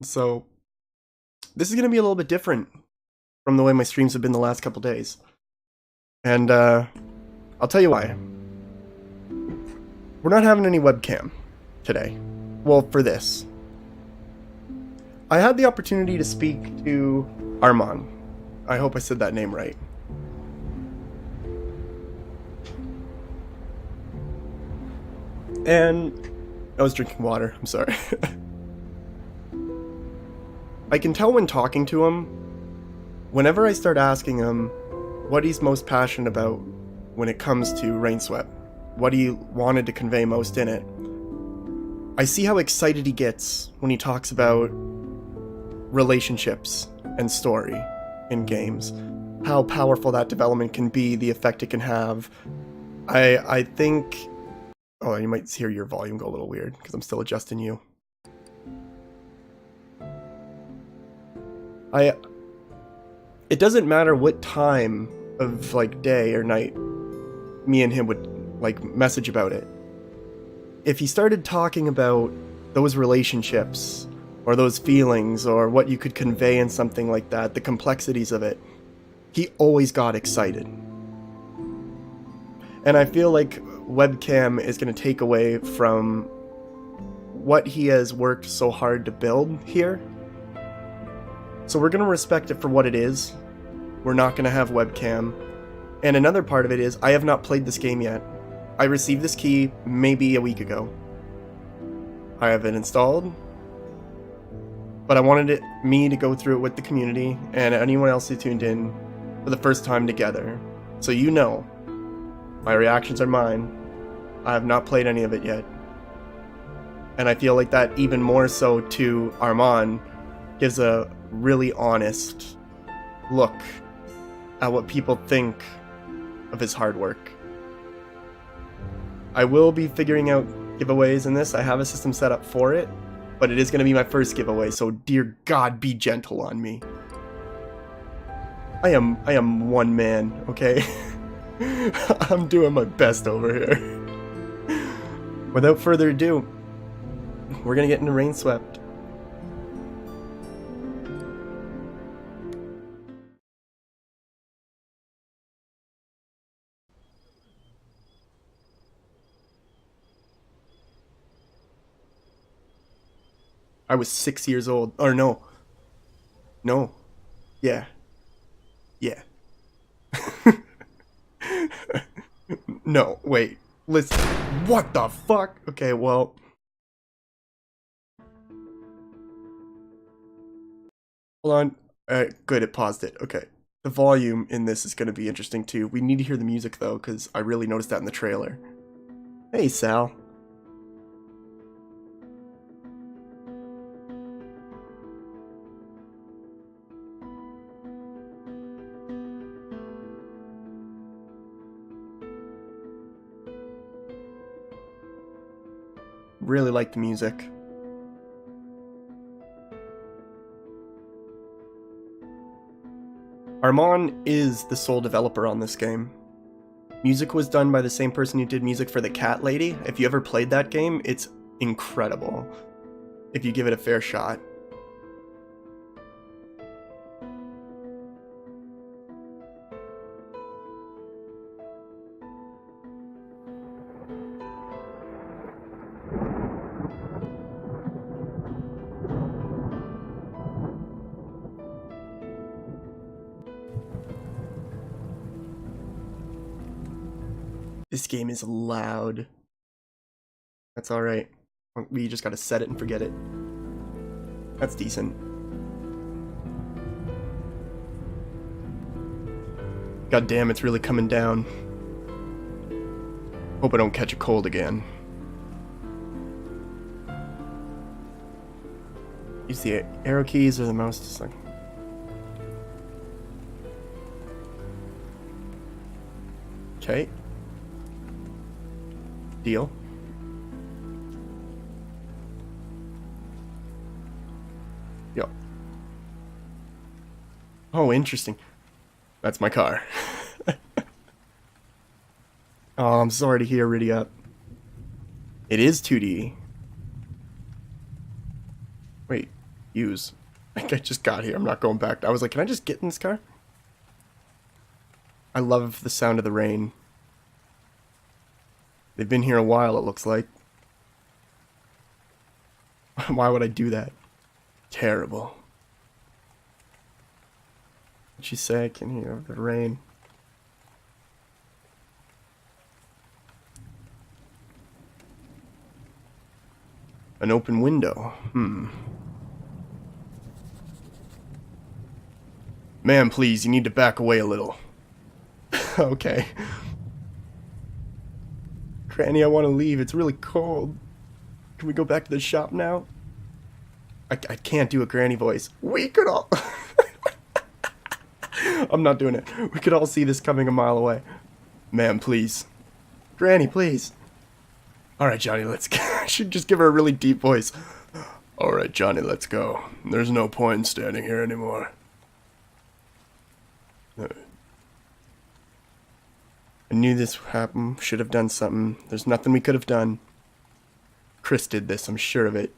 So this is going to be a little bit different from the way my streams have been the last couple days. And I'll tell you why. We're not having any webcam today. Well, for this. I had the opportunity to speak to Armand. I hope I said that name right. And I was drinking water, I'm sorry. I can tell when talking to him, whenever I start asking him what he's most passionate about when it comes to Rainswept, what he wanted to convey most in it, I see how excited he gets when he talks about relationships and story in games, how powerful that development can be, the effect it can have. I think... Oh, you might hear your volume go a little weird because I'm still adjusting you. It doesn't matter what time of like day or night me and him would like message about it. If he started talking about those relationships or those feelings or what you could convey in something like that, the complexities of it, he always got excited. And I feel like webcam is going to take away from what he has worked so hard to build here. So we're going to respect it for what it is. We're not going to have webcam. And another part of it is, I have not played this game yet. I received this key maybe a week ago. I have it installed. But I wanted me to go through it with the community and anyone else who tuned in for the first time together. So you know, my reactions are mine. I have not played any of it yet. And I feel like that even more so to Armand gives a really honest look at what people think of his hard work. I will be figuring out giveaways in this. I have a system set up for it, but it is going to be my first giveaway, so dear God, be gentle on me. I am one man, okay? I'm doing my best over here. Without further ado, we're gonna get into Rainswept. I was 6 years old. Or no. No. Yeah. Yeah. No, wait. Listen. What the fuck? Okay, well. Hold on. Alright, good, it paused it. Okay. The volume in this is going to be interesting too. We need to hear the music though, because I really noticed that in the trailer. Hey, Sal. Really like the music. Armand is the sole developer on this game. Music was done by the same person who did music for The Cat Lady. If you ever played that game, it's incredible. If you give it a fair shot. This game is loud. That's alright. We just gotta set it and forget it. That's decent. God damn, it's really coming down. Hope I don't catch a cold again. Use the arrow keys or the mouse, just like... Okay. Deal. Yo. Oh, interesting. That's my car. Oh, I'm sorry to hear Riddy up. It is 2D. Wait, use. I think I just got here. I'm not going back. I was like, can I just get in this car? I love the sound of the rain. They've been here a while, it looks like. Why would I do that? Terrible. What'd she say? I can hear the rain. An open window. Ma'am, please, you need to back away a little. Okay. Granny, I want to leave. It's really cold. Can we go back to the shop now? I can't do a granny voice. We could all... I'm not doing it. We could all see this coming a mile away. Ma'am, please. Granny, please. Alright, Johnny, let's go. I should just give her a really deep voice. Alright, Johnny, let's go. There's no point in standing here anymore. I knew this would happen. Should have done something. There's nothing we could have done. Chris did this, I'm sure of it.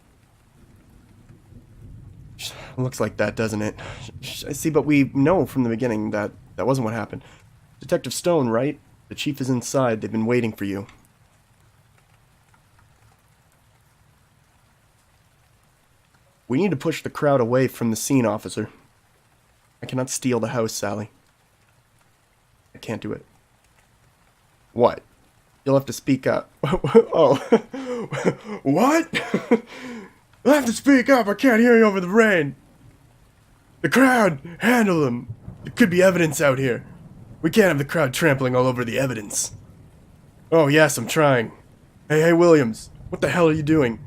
Looks like that, doesn't it? See, but we know from the beginning that that wasn't what happened. Detective Stone, right? The chief is inside. They've been waiting for you. We need to push the crowd away from the scene, officer. I cannot steal the house, Sally. I can't do it. What? You'll have to speak up. Oh. What? You'll have to speak up. I can't hear you over the rain. The crowd! Handle them. There could be evidence out here. We can't have the crowd trampling all over the evidence. Oh, yes, I'm trying. Hey, Williams. What the hell are you doing?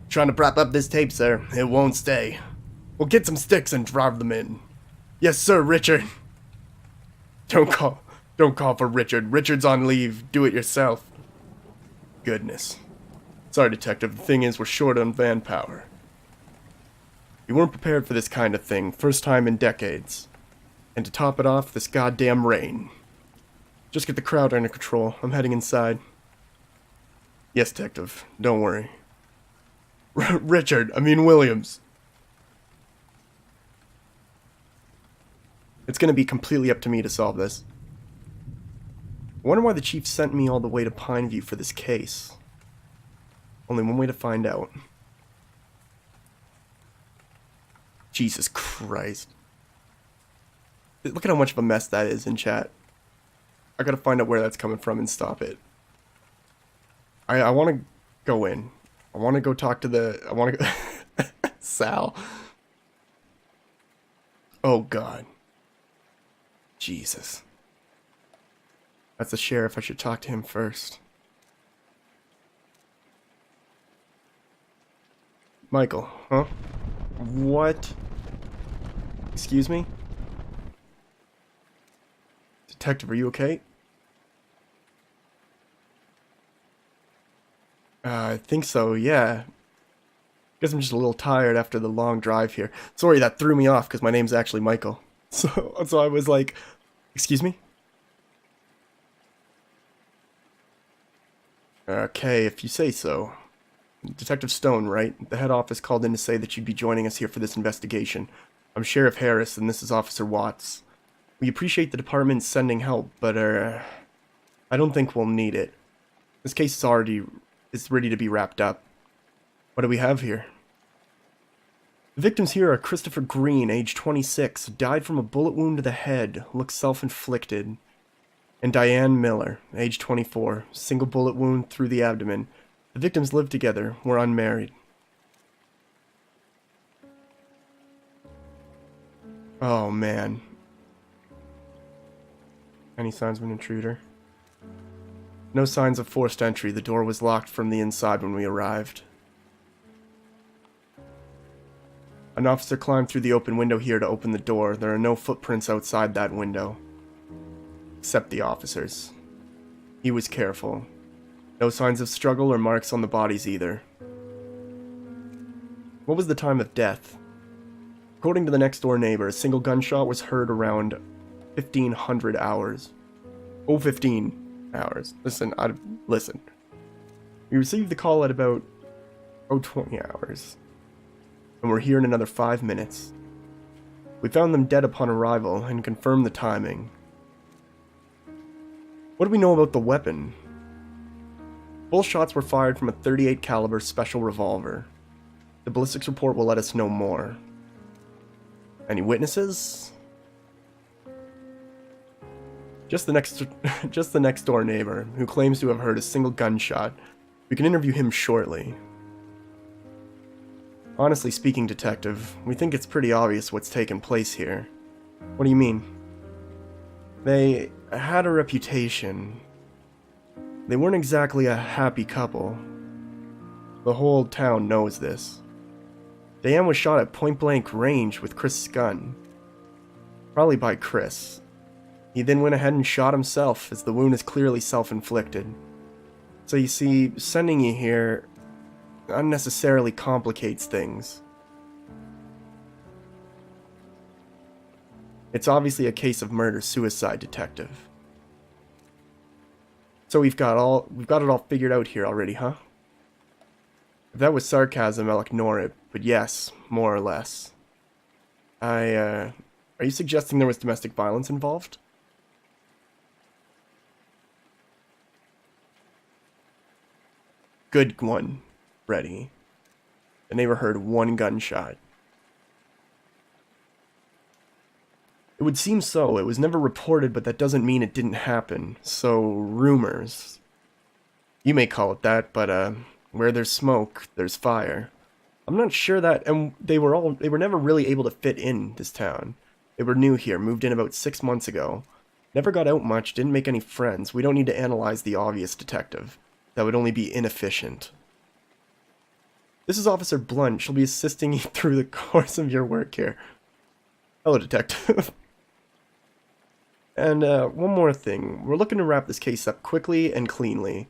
Trying to prop up this tape, sir. It won't stay. We'll get some sticks and drive them in. Yes, sir, Richard. Don't call for Richard. Richard's on leave. Do it yourself. Goodness. Sorry, Detective. The thing is, we're short on manpower. We weren't prepared for this kind of thing. First time in decades. And to top it off, this goddamn rain. Just get the crowd under control. I'm heading inside. Yes, Detective. Don't worry. Williams. It's gonna be completely up to me to solve this. I wonder why the chief sent me all the way to Pineview for this case. Only one way to find out. Jesus Christ. Look at how much of a mess that is in chat. I gotta find out where that's coming from and stop it. I want to go in. I want to go talk to the... I want to go... Sal. Oh, God. Jesus. That's the sheriff. I should talk to him first. Michael, huh? What? Excuse me? Detective, are you okay? I think so, yeah. Guess I'm just a little tired after the long drive here. Sorry, that threw me off because my name's actually Michael. So I was like, excuse me? Okay, if you say so. Detective Stone, right? The head office called in to say that you'd be joining us here for this investigation. I'm Sheriff Harris, and this is Officer Watts. We appreciate the department sending help, but, I don't think we'll need it. This case is ready to be wrapped up. What do we have here? The victims here are Christopher Green, age 26, died from a bullet wound to the head, looks self-inflicted. And Diane Miller, age 24, single bullet wound through the abdomen. The victims lived together, were unmarried. Oh, man. Any signs of an intruder? No signs of forced entry. The door was locked from the inside when we arrived. An officer climbed through the open window here to open the door. There are no footprints outside that window. Except the officer's. He was careful. No signs of struggle or marks on the bodies either. What was the time of death? According to the next door neighbor, a single gunshot was heard around 1500 hours. Oh, 15 hours. Listen. We received the call at about 20 hours. and we're here in another 5 minutes. We found them dead upon arrival and confirmed the timing. What do we know about the weapon? Both shots were fired from a .38 caliber special revolver. The ballistics report will let us know more. Any witnesses? Just the next door neighbor, who claims to have heard a single gunshot. We can interview him shortly. Honestly speaking, Detective, we think it's pretty obvious what's taken place here. What do you mean? They had a reputation. They weren't exactly a happy couple. The whole town knows this. Diane was shot at point-blank range with Chris' gun. Probably by Chris. He then went ahead and shot himself, as the wound is clearly self-inflicted. So you see, sending you here unnecessarily complicates things. It's obviously a case of murder-suicide, Detective. So we've got it all figured out here already, huh? If that was sarcasm, I'll ignore it, but yes, more or less. Are you suggesting there was domestic violence involved? Good one, Freddy. The neighbor heard one gunshot. It would seem so. It was never reported, but that doesn't mean it didn't happen. So, rumors. You may call it that, but where there's smoke, there's fire. I'm not sure that, and they were never really able to fit in this town. They were new here, moved in about 6 months ago. Never got out much, didn't make any friends. We don't need to analyze the obvious, Detective. That would only be inefficient. This is Officer Blunt. She'll be assisting you through the course of your work here. Hello, Detective. And one more thing. We're looking to wrap this case up quickly and cleanly.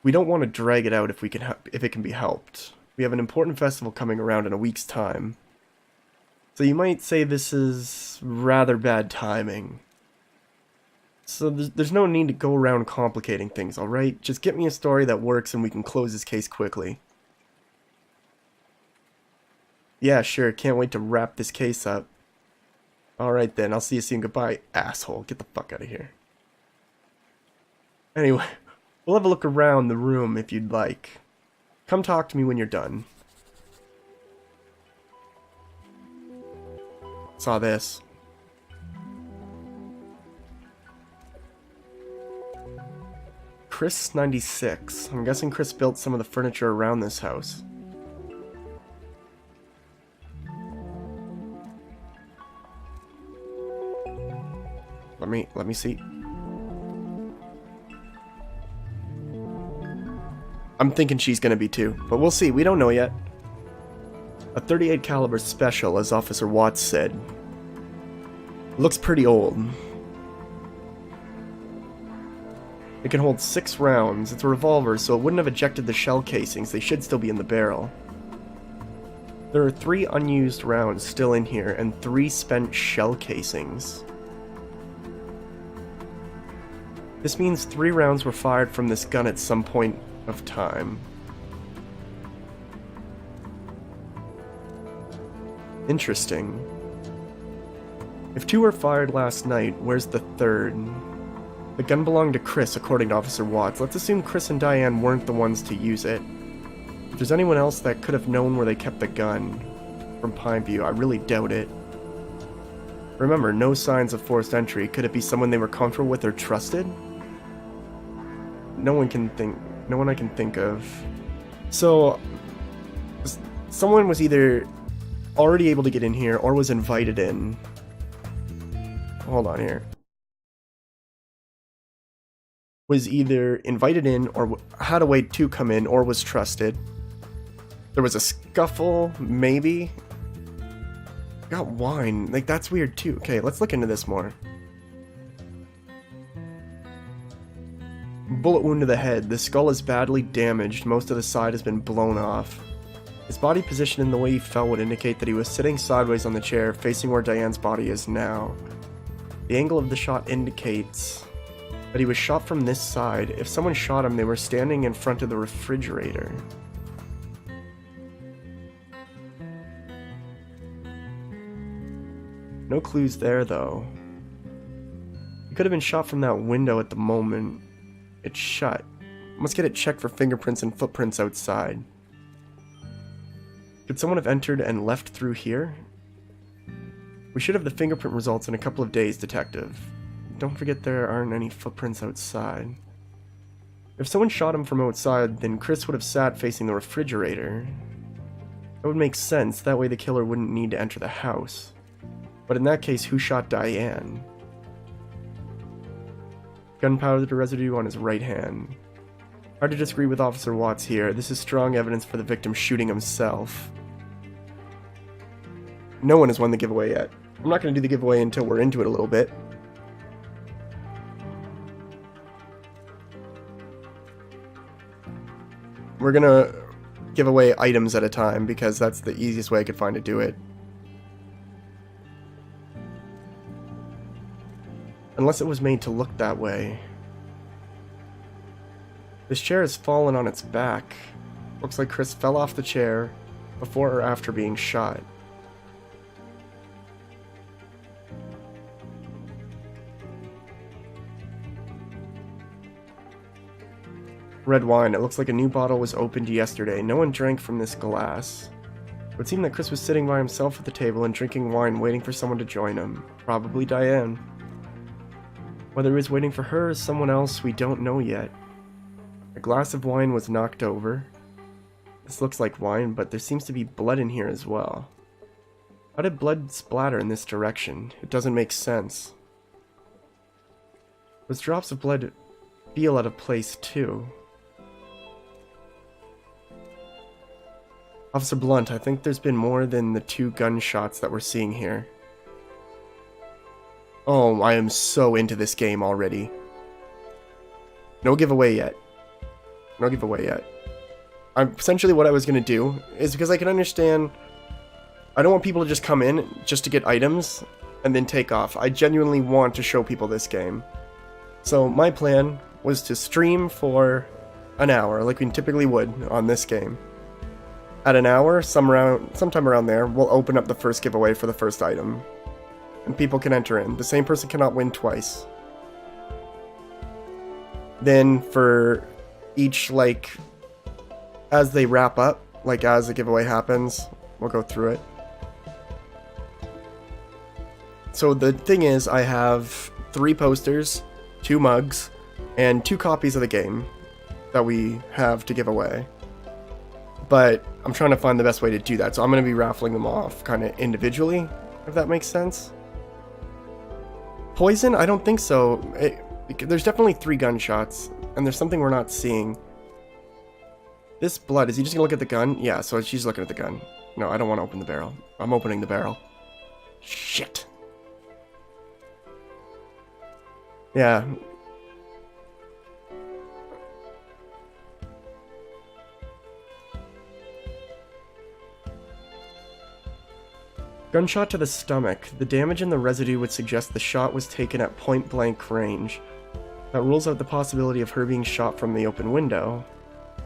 We don't want to drag it out if it can be helped. We have an important festival coming around in a week's time. So you might say this is rather bad timing. So there's no need to go around complicating things, alright? Just get me a story that works and we can close this case quickly. Yeah, sure, can't wait to wrap this case up. Alright then, I'll see you soon. Goodbye, asshole. Get the fuck out of here. Anyway, we'll have a look around the room if you'd like. Come talk to me when you're done. Saw this. Chris 96. I'm guessing Chris built some of the furniture around this house. Let me see. I'm thinking she's gonna be too, but we'll see. We don't know yet. A .38 caliber special, as Officer Watts said. Looks pretty old. It can hold 6 rounds. It's a revolver, so it wouldn't have ejected the shell casings. They should still be in the barrel. There are 3 unused rounds still in here, and 3 spent shell casings. This means 3 rounds were fired from this gun at some point of time. Interesting. If 2 were fired last night, where's the 3rd? The gun belonged to Chris, according to Officer Watts. Let's assume Chris and Diane weren't the ones to use it. If there's anyone else that could have known where they kept the gun from Pineview, I really doubt it. Remember, no signs of forced entry. Could it be someone they were comfortable with or trusted? No one I can think of. So, someone was either already able to get in here or was invited in. Hold on here. Was either invited in or had a way to come in or was trusted. There was a scuffle, maybe. Got wine. Like, that's weird too. Okay, let's look into this more. Bullet wound to the head. The skull is badly damaged. Most of the side has been blown off. His body position and the way he fell would indicate that he was sitting sideways on the chair, facing where Diane's body is now. The angle of the shot indicates that he was shot from this side. If someone shot him, they were standing in front of the refrigerator. No clues there, though. He could have been shot from that window at the moment. It's shut. Must get it checked for fingerprints and footprints outside. Could someone have entered and left through here? We should have the fingerprint results in a couple of days, Detective. Don't forget there aren't any footprints outside. If someone shot him from outside, then Chris would have sat facing the refrigerator. That would make sense, that way the killer wouldn't need to enter the house. But in that case, who shot Diane? Gunpowder residue on his right hand. Hard to disagree with Officer Watts here. This is strong evidence for the victim shooting himself. No one has won the giveaway yet. I'm not going to do the giveaway until we're into it a little bit. We're going to give away items at a time because that's the easiest way I could find to do it. Unless it was made to look that way. This chair has fallen on its back. Looks like Chris fell off the chair before or after being shot. Red wine. It looks like a new bottle was opened yesterday. No one drank from this glass. It would seem that Chris was sitting by himself at the table and drinking wine, waiting for someone to join him. Probably Diane. Whether he was waiting for her or someone else, we don't know yet. A glass of wine was knocked over. This looks like wine, but there seems to be blood in here as well. How did blood splatter in this direction? It doesn't make sense. Those drops of blood feel out of place too. Officer Blunt, I think there's been more than the 2 gunshots that we're seeing here. Oh, I am so into this game already. No giveaway yet. No giveaway yet. Essentially what I was going to do is because I can understand... I don't want people to just come in just to get items and then take off. I genuinely want to show people this game. So my plan was to stream for an hour like we typically would on this game. At an hour, sometime around there, we'll open up the first giveaway for the first item. And people can enter in. The same person cannot win twice. Then for each, like, as they wrap up, like as the giveaway happens, we'll go through it. So the thing is, I have 3 posters, 2 mugs, and 2 copies of the game that we have to give away. But I'm trying to find the best way to do that, so I'm going to be raffling them off kind of individually, if that makes sense. Poison? I don't think so. There's definitely 3 gunshots, and there's something we're not seeing. This blood, is he just going to look at the gun? Yeah, so she's looking at the gun. No, I don't want to open the barrel. I'm opening the barrel. Shit. Yeah. Gunshot to the stomach. The damage in the residue would suggest the shot was taken at point-blank range. That rules out the possibility of her being shot from the open window.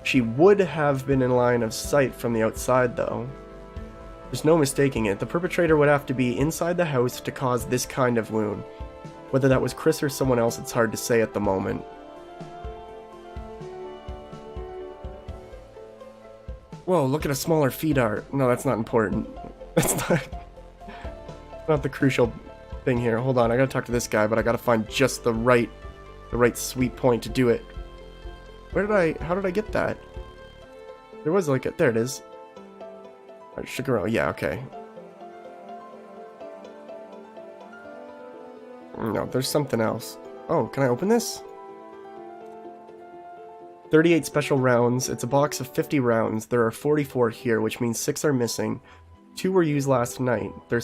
She would have been in line of sight from the outside, though. There's no mistaking it. The perpetrator would have to be inside the house to cause this kind of wound. Whether that was Chris or someone else, it's hard to say at the moment. Whoa, look at a smaller feed art. No, that's not important. That's not the crucial thing here. Hold on, I gotta talk to this guy, but I gotta find just the right sweet point to do it. How did I get that? There was like there it is. Alright, sugar, yeah, okay. No, there's something else. Oh, can I open this? 38 special rounds. It's a box of 50 rounds. There are 44 here, which means 6 are missing. 2 were used last night. There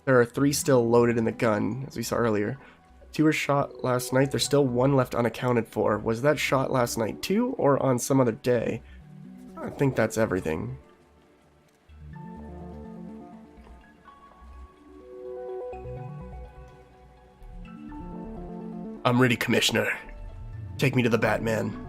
are 3 still loaded in the gun, as we saw earlier. 2 were shot last night. There's still 1 left unaccounted for. Was that shot last night too, or on some other day? I think that's everything. I'm ready, Commissioner. Take me to the Batman.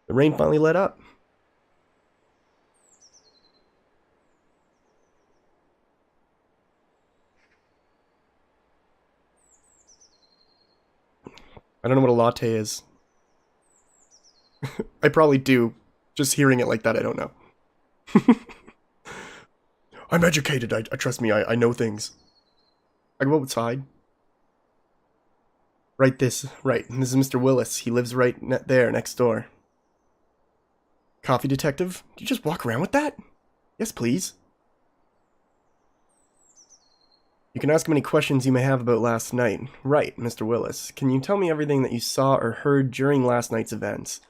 The rain finally let up. I don't know what a latte is. I probably do. Just hearing it like that, I don't know. I'm educated. I trust me. I know things. I go outside. Right, this is Mr. Willis. He lives right there, next door. Coffee detective? Do you just walk around with that? Yes, please. You can ask him any questions you may have about last night. Right, Mr. Willis. Can you tell me everything that you saw or heard during last night's events?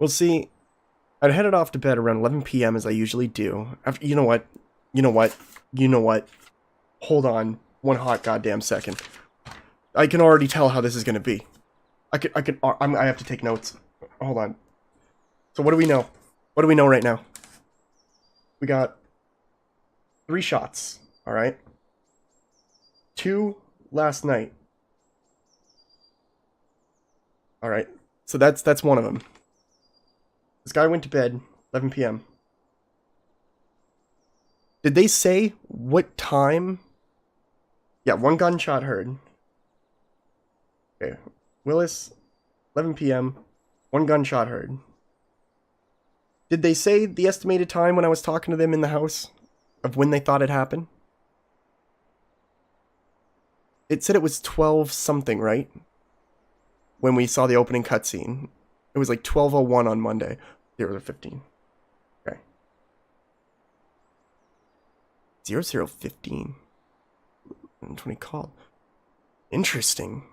Well, see, I'd headed off to bed around 11 p.m. as I usually do. After, you know what? Hold on one hot goddamn second. I can already tell how this is going to be. I have to take notes. Hold on. So what do we know? What do we know right now? We got 3 shots, all right? 2 last night. All right. So that's one of them. This guy went to bed 11 p.m. Did they say what time? Yeah, 1 gunshot heard. Okay. Willis, 11 p.m. 1 gunshot heard. Did they say the estimated time when I was talking to them in the house of when they thought it happened? It said it was 12 something, right? When we saw the opening cutscene. It was like 12:01 on Monday. 00:15. Okay. 00:15. 20 called. Interesting.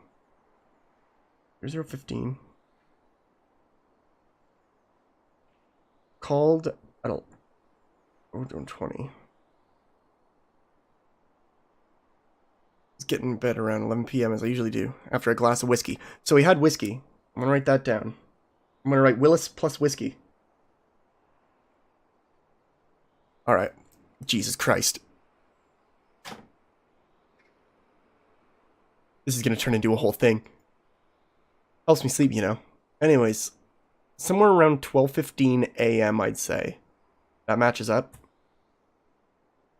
00:15. Called at 20. Getting in bed around 11 p.m. as I usually do, after a glass of whiskey. So he had whiskey. I'm gonna write that down. I'm gonna write Willis plus whiskey. Alright. Jesus Christ. This is gonna turn into a whole thing. Helps me sleep, you know. Anyways, somewhere around 12:15 a.m. I'd say. That matches up.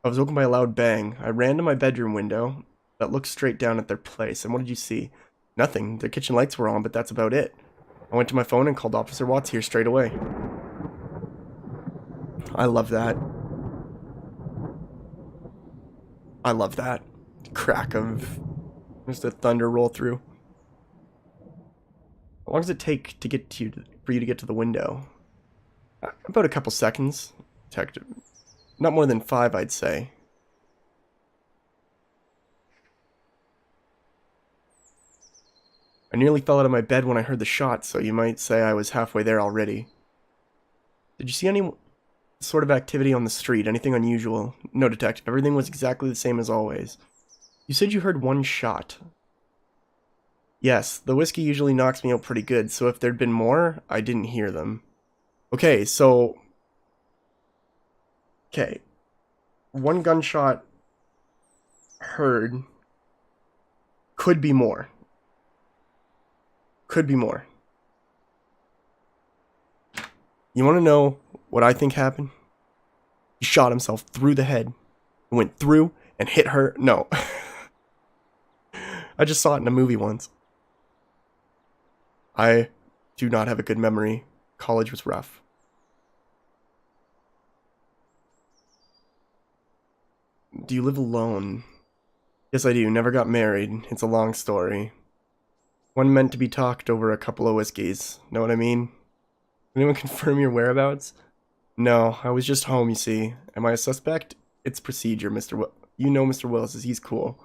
I was woken by a loud bang. I ran to my bedroom window that looked straight down at their place. And what did you see? Nothing. Their kitchen lights were on, but that's about it. I went to my phone and called Officer Watts here straight away. I love that. I love that. Crack of just the thunder roll through. How long does it take to get to for you to get to the window? About a couple seconds. Detective. Not more than 5, I'd say. I nearly fell out of my bed when I heard the shot, so you might say I was halfway there already. Did you see any sort of activity on the street? Anything unusual? No, detective. Everything was exactly the same as always. You said you heard 1 shot. Yes, the whiskey usually knocks me out pretty good, so if there'd been more, I didn't hear them. Okay, so... Okay. 1 gunshot heard. Could be more. Could be more. You want to know what I think happened? He shot himself through the head. Went through and hit her. No. I just saw it in a movie once. I do not have a good memory. College was rough. Do you live alone? Yes, I do. Never got married. It's a long story. One meant to be talked over a couple of whiskeys. Know what I mean? Anyone confirm your whereabouts? No, I was just home, you see. Am I a suspect? It's procedure, Mr. You know Mr. Willis, he's cool.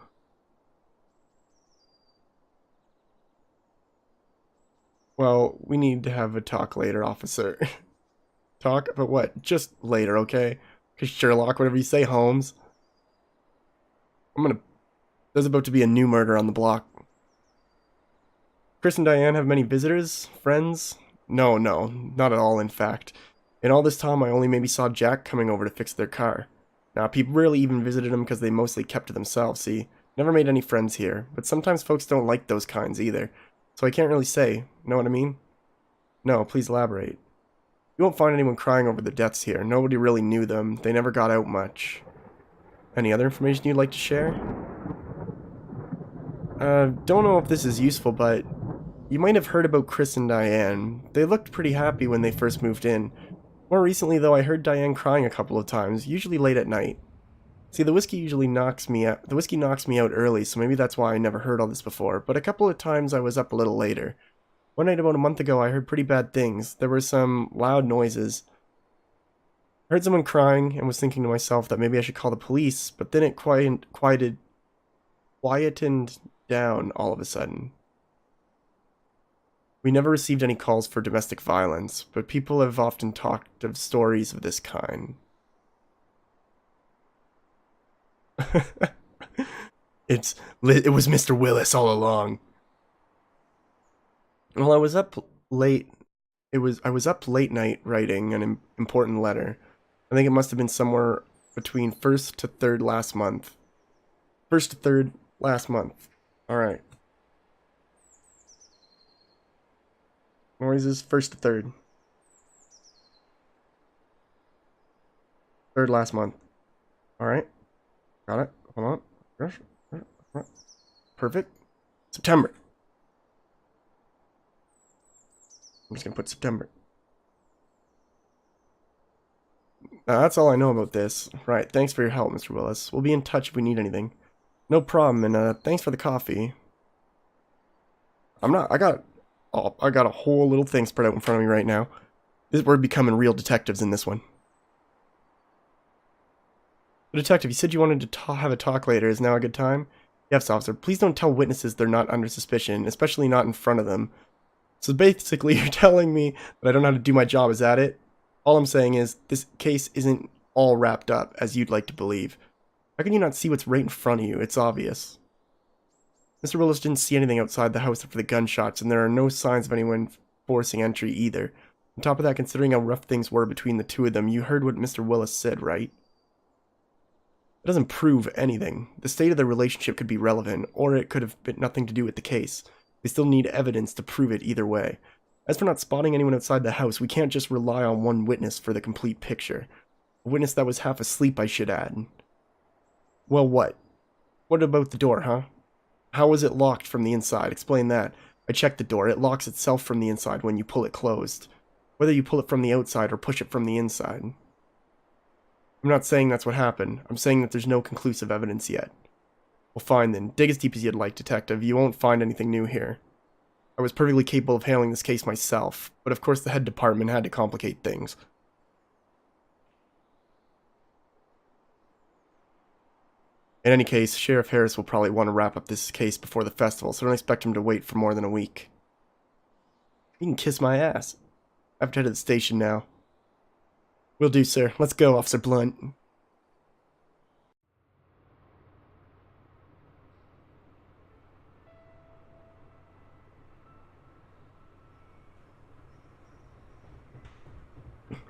Well, we need to have a talk later, officer. Talk? But what? Just later, okay? Because Sherlock, whatever you say, Holmes. There's about to be a new murder on the block. Chris and Diane have many visitors? Friends? No, not at all, in fact. In all this time, I only maybe saw Jack coming over to fix their car. Now, people rarely even visited him because they mostly kept to themselves, see? Never made any friends here, but sometimes folks don't like those kinds either. So I can't really say, know what I mean? No, please elaborate. You won't find anyone crying over the deaths here. Nobody really knew them. They never got out much. Any other information you'd like to share? Don't know if this is useful, but you might have heard about Chris and Diane. They looked pretty happy when they first moved in. More recently, though, I heard Diane crying a couple of times, usually late at night. See, the whiskey usually knocks me out. The whiskey knocks me out early, so maybe that's why I never heard all this before. But a couple of times I was up a little later. One night about a month ago, I heard pretty bad things. There were some loud noises. I heard someone crying and was thinking to myself that maybe I should call the police, but then it quietened down all of a sudden. We never received any calls for domestic violence, but people have often talked of stories of this kind. It was Mr. Willis all along. Well, I was up late. I was up late night writing an important letter. I think it must have been somewhere between 1st to 3rd last month. 1st to 3rd last month. Alright. Noises 1st to 3rd. 3rd last month. Alright. Got it. Hold on. Perfect. September. I'm just gonna put September. That's all I know about this. Right, thanks for your help, Mr. Willis. We'll be in touch if we need anything. No problem, and thanks for the coffee. I got a whole little thing spread out in front of me right now. We're becoming real detectives in this one. Detective, you said you wanted to have a talk later. Is now a good time? Yes, officer. Please don't tell witnesses they're not under suspicion, especially not in front of them. So basically, you're telling me that I don't know how to do my job, is that it? All I'm saying is, this case isn't all wrapped up, as you'd like to believe. How can you not see what's right in front of you? It's obvious. Mr. Willis didn't see anything outside the house after the gunshots, and there are no signs of anyone forcing entry either. On top of that, considering how rough things were between the two of them, you heard what Mr. Willis said, right? It doesn't prove anything. The state of the relationship could be relevant, or it could have been nothing to do with the case. We still need evidence to prove it either way. As for not spotting anyone outside the house, we can't just rely on one witness for the complete picture. A witness that was half asleep, I should add. Well, what? What about the door, huh? How was it locked from the inside? Explain that. I checked the door. It locks itself from the inside when you pull it closed. Whether you pull it from the outside or push it from the inside. I'm not saying that's what happened. I'm saying that there's no conclusive evidence yet. Well, fine then. Dig as deep as you'd like, Detective. You won't find anything new here. I was perfectly capable of handling this case myself, but of course the head department had to complicate things. In any case, Sheriff Harris will probably want to wrap up this case before the festival, so don't expect him to wait for more than a week. You can kiss my ass. I have to head to the station now. Will do, sir. Let's go, Officer Blunt.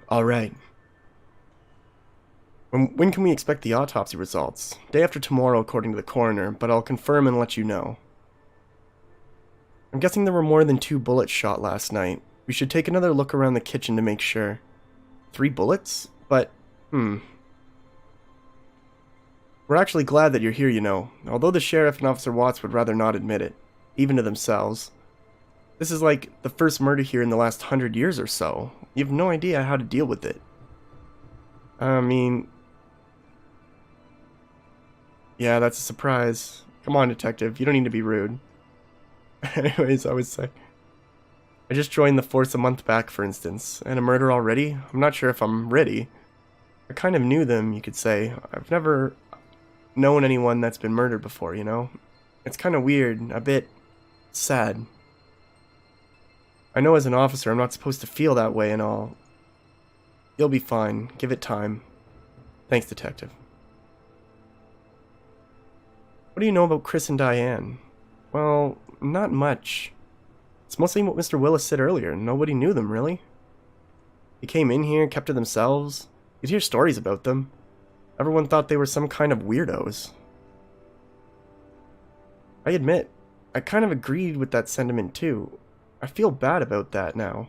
Alright. When can we expect the autopsy results? Day after tomorrow, according to the coroner, but I'll confirm and let you know. I'm guessing there were more than 2 bullets shot last night. We should take another look around the kitchen to make sure. 3 bullets? But, We're actually glad that you're here, you know, although the sheriff and Officer Watts would rather not admit it, even to themselves. This is like the first murder here in the last 100 years or so. You have no idea how to deal with it. I mean... Yeah, that's a surprise. Come on, Detective, you don't need to be rude. Anyways, I would say... I just joined the force a month back, for instance, and a murder already? I'm not sure if I'm ready. I kind of knew them, you could say. I've never known anyone that's been murdered before, you know? It's kind of weird, a bit sad. I know as an officer I'm not supposed to feel that way and all. You'll be fine. Give it time. Thanks, Detective. What do you know about Chris and Diane? Well, not much. It's mostly what Mr. Willis said earlier. Nobody knew them, really. They came in here, kept to themselves. You'd hear stories about them. Everyone thought they were some kind of weirdos. I admit, I kind of agreed with that sentiment too. I feel bad about that now.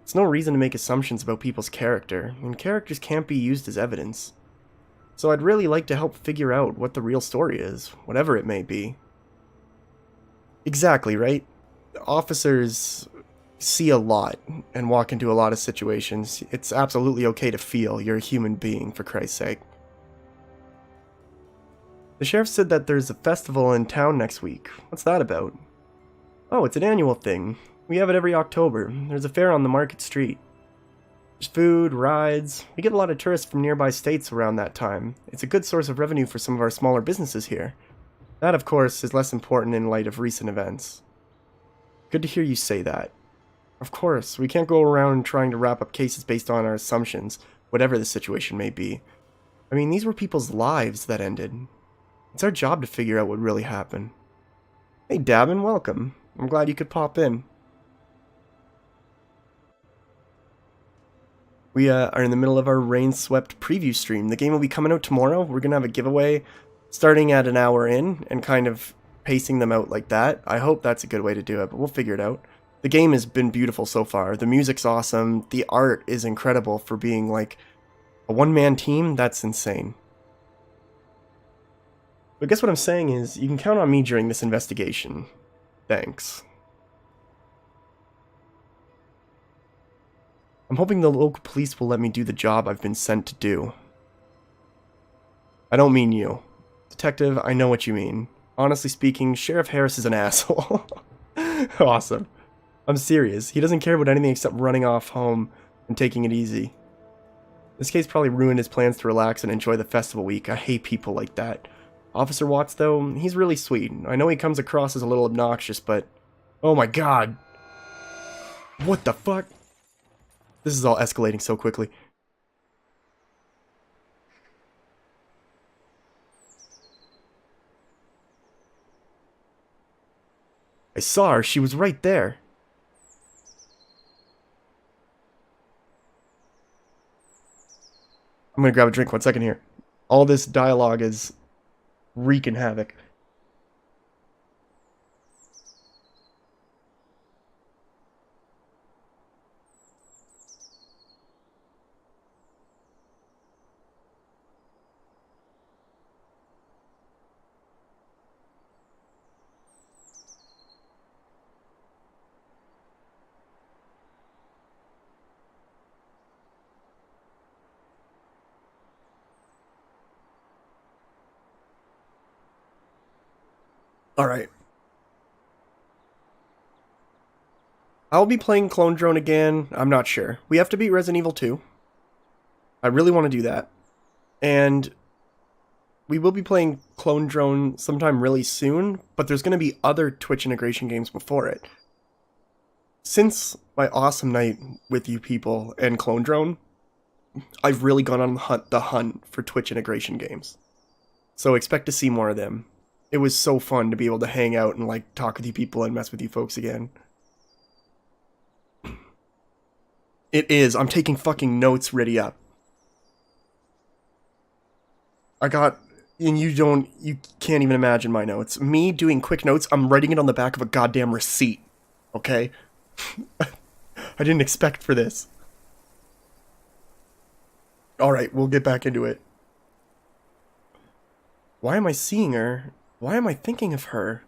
There's no reason to make assumptions about people's character, and characters can't be used as evidence. So I'd really like to help figure out what the real story is, whatever it may be. Exactly, right? Officers see a lot and walk into a lot of situations. It's absolutely okay to feel. You're a human being, for Christ's sake. The sheriff said that there's a festival in town next week. What's that about? Oh, it's an annual thing. We have it every October. There's a fair on the market street. There's food, rides. We get a lot of tourists from nearby states around that time. It's a good source of revenue for some of our smaller businesses here. That, of course, is less important in light of recent events. Good to hear you say that. Of course, we can't go around trying to wrap up cases based on our assumptions, whatever the situation may be. I mean, these were people's lives that ended. It's our job to figure out what really happened. Hey, Dabin, welcome. I'm glad you could pop in. We are in the middle of our Rainswept preview stream. The game will be coming out tomorrow. We're going to have a giveaway starting at an hour in and kind of pacing them out like that. I hope that's a good way to do it, but we'll figure it out. The game has been beautiful so far. The music's awesome. The art is incredible for being like a one-man team. That's insane. But I guess what I'm saying is you can count on me during this investigation. Thanks. I'm hoping the local police will let me do the job I've been sent to do. I don't mean you. Detective, I know what you mean. Honestly speaking, Sheriff Harris is an asshole. Awesome. I'm serious. He doesn't care about anything except running off home and taking it easy. This case probably ruined his plans to relax and enjoy the festival week. I hate people like that. Officer Watts, though, he's really sweet. I know he comes across as a little obnoxious, but... Oh my god! What the fuck? This is all escalating so quickly. I saw her. She was right there. I'm gonna grab a drink 1 second here. All this dialogue is wreaking havoc. Alright. I'll be playing Clone Drone again. I'm not sure. We have to beat Resident Evil 2. I really want to do that. And we will be playing Clone Drone sometime really soon, but there's going to be other Twitch integration games before it. Since my awesome night with you people and Clone Drone, I've really gone on the hunt for Twitch integration games. So expect to see more of them. It was so fun to be able to hang out and like talk with you people and mess with you folks again. It is. I'm taking fucking notes ready up. I got, and you can't even imagine my notes. Me doing quick notes, I'm writing it on the back of a goddamn receipt. Okay? I didn't expect for this. Alright, we'll get back into it. Why am I seeing her? Why am I thinking of her?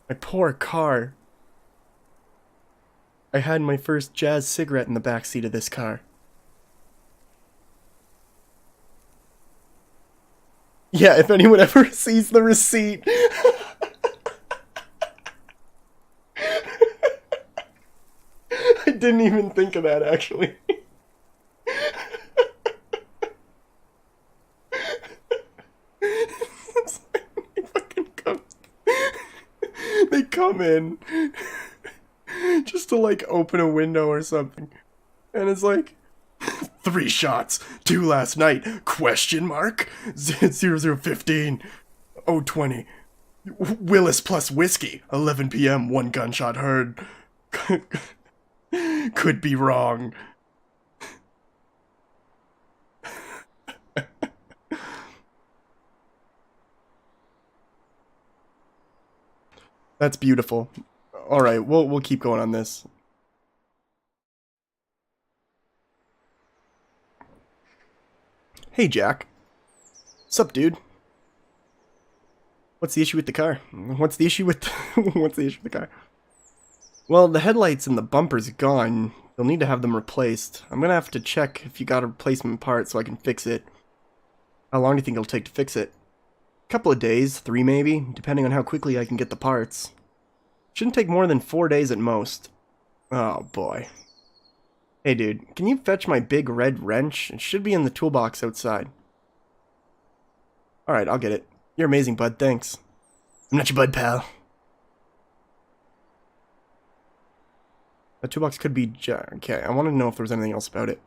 My poor car. I had my first jazz cigarette in the backseat of this car. Yeah, if anyone ever sees the receipt. I didn't even think of that, actually. They come in just to like open a window or something, and it's like 3 shots, 2 last night, question mark, 0015, 020, Willis plus whiskey, 11 p.m, 1 gunshot heard, could be wrong. That's beautiful. Alright, we'll keep going on this. Hey, Jack. Sup, dude? What's the issue with the car? What's the issue with what's the issue with the car? Well, the headlights and the bumper's gone. You'll need to have them replaced. I'm gonna have to check if you got a replacement part so I can fix it. How long do you think it'll take to fix it? A couple of days, 3 maybe, depending on how quickly I can get the parts. Shouldn't take more than 4 days at most. Oh boy. Hey dude, can you fetch my big red wrench? It should be in the toolbox outside. Alright, I'll get it. You're amazing, bud, thanks. I'm not your bud, pal. The toolbox could be okay, I wanted to know if there was anything else about it.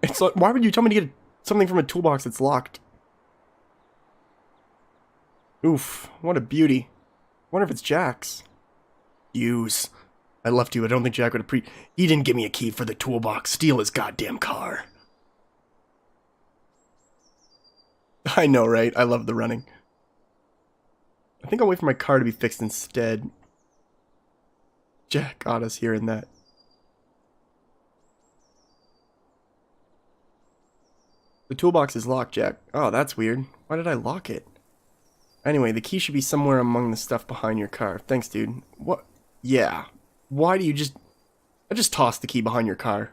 It's like, why would you tell me to get something from a toolbox that's locked? Oof, what a beauty. Wonder if it's Jack's. Use. I left you, I don't think Jack would He didn't give me a key for the toolbox. Steal his goddamn car. I know, right? I love the running. I think I'll wait for my car to be fixed instead. Jack got us here in that. The toolbox is locked, Jack. Oh, that's weird. Why did I lock it? Anyway, the key should be somewhere among the stuff behind your car. Thanks, dude. What? Yeah. Why do you just... I just tossed the key behind your car.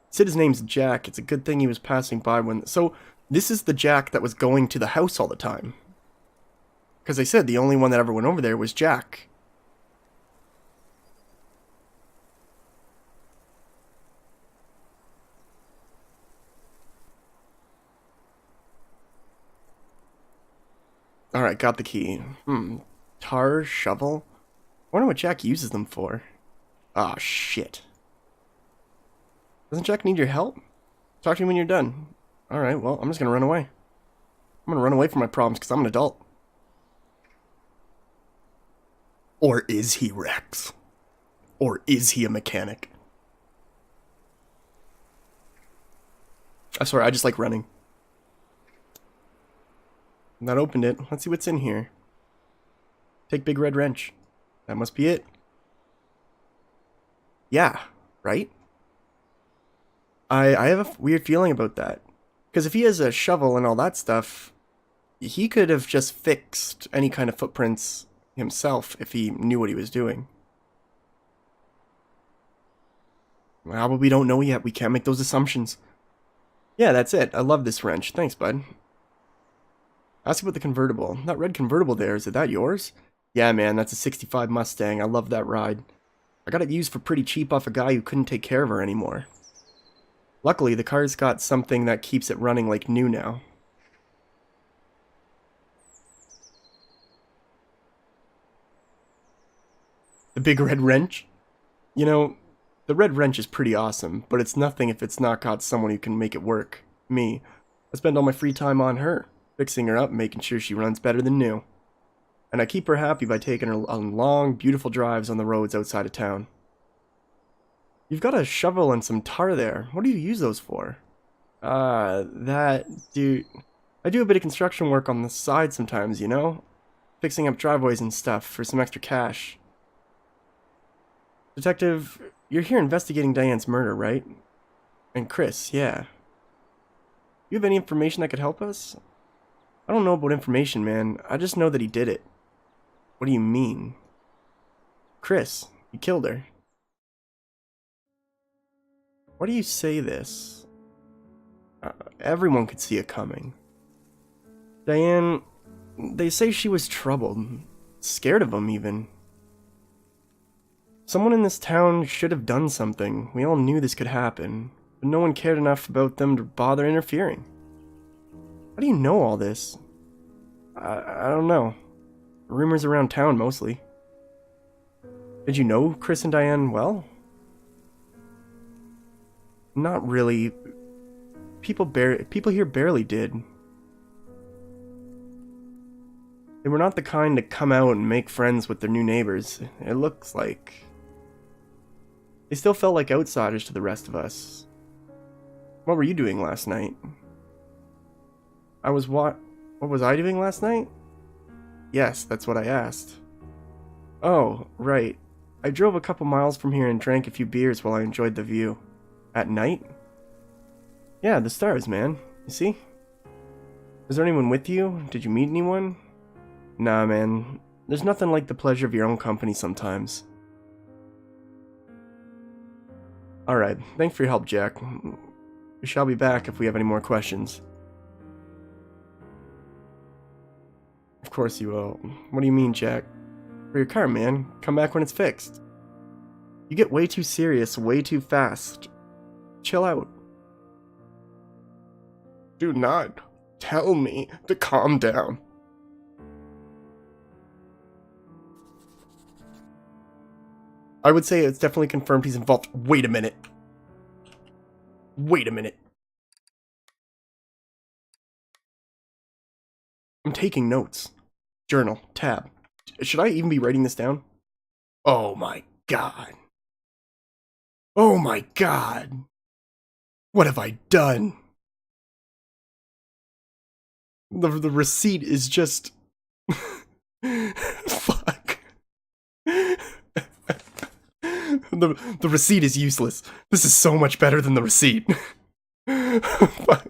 Said his name's Jack. It's a good thing he was passing by when... So, this is the Jack that was going to the house all the time. Because they said the only one that ever went over there was Jack. Alright, got the key. Tar, shovel? I wonder what Jack uses them for. Ah, shit. Doesn't Jack need your help? Talk to me when you're done. Alright, well, I'm just gonna run away. I'm gonna run away from my problems because I'm an adult. Or is he Rex? Or is he a mechanic? I'm sorry, I just like running. Not opened it. Let's see what's in here. Take big red wrench. That must be it. Yeah, right? I have a weird feeling about that. Because if he has a shovel and all that stuff, he could have just fixed any kind of footprints himself if he knew what he was doing. Well, but we don't know yet. We can't make those assumptions. Yeah, that's it. I love this wrench. Thanks, bud. Ask about the convertible. That red convertible there, is it that yours? Yeah, man, that's a 65 Mustang. I love that ride. I got it used for pretty cheap off a guy who couldn't take care of her anymore. Luckily, the car's got something that keeps it running like new now. The big red wrench? You know, the red wrench is pretty awesome, but it's nothing if it's not got someone who can make it work. Me. I spend all my free time on her. Fixing her up, making sure she runs better than new. And I keep her happy by taking her on long, beautiful drives on the roads outside of town. You've got a shovel and some tar there. What do you use those for? Dude... I do a bit of construction work on the side sometimes, you know? Fixing up driveways and stuff for some extra cash. Detective, you're here investigating Diane's murder, right? And Chris, yeah. You have any information that could help us? I don't know about information, man. I just know that he did it. What do you mean? Chris, he killed her. Why do you say this? Everyone could see it coming. Diane, they say she was troubled. Scared of him, even. Someone in this town should have done something. We all knew this could happen, but no one cared enough about them to bother interfering. How do you know all this? I don't know. Rumors around town, mostly. Did you know Chris and Diane well? Not really. People here barely did. They were not the kind to come out and make friends with their new neighbors. It looks like... They still felt like outsiders to the rest of us. What were you doing last night? I was What was I doing last night? Yes, that's what I asked. Oh, right. I drove a couple miles from here and drank a few beers while I enjoyed the view. At night? Yeah, the stars, man. You see? Is there anyone with you? Did you meet anyone? Nah, man. There's nothing like the pleasure of your own company sometimes. Alright, thanks for your help, Jack. We shall be back if we have any more questions. Of course you will. What do you mean, Jack? For your car, man. Come back when it's fixed. You get way too serious way too fast. Chill out. Do not tell me to calm down. I would say it's definitely confirmed he's involved. Wait a minute. Wait a minute. I'm taking notes. Journal. Tab. Should I even be writing this down? Oh my god. Oh my god. What have I done? The receipt is just... Fuck. The receipt is useless. This is so much better than the receipt. Fuck.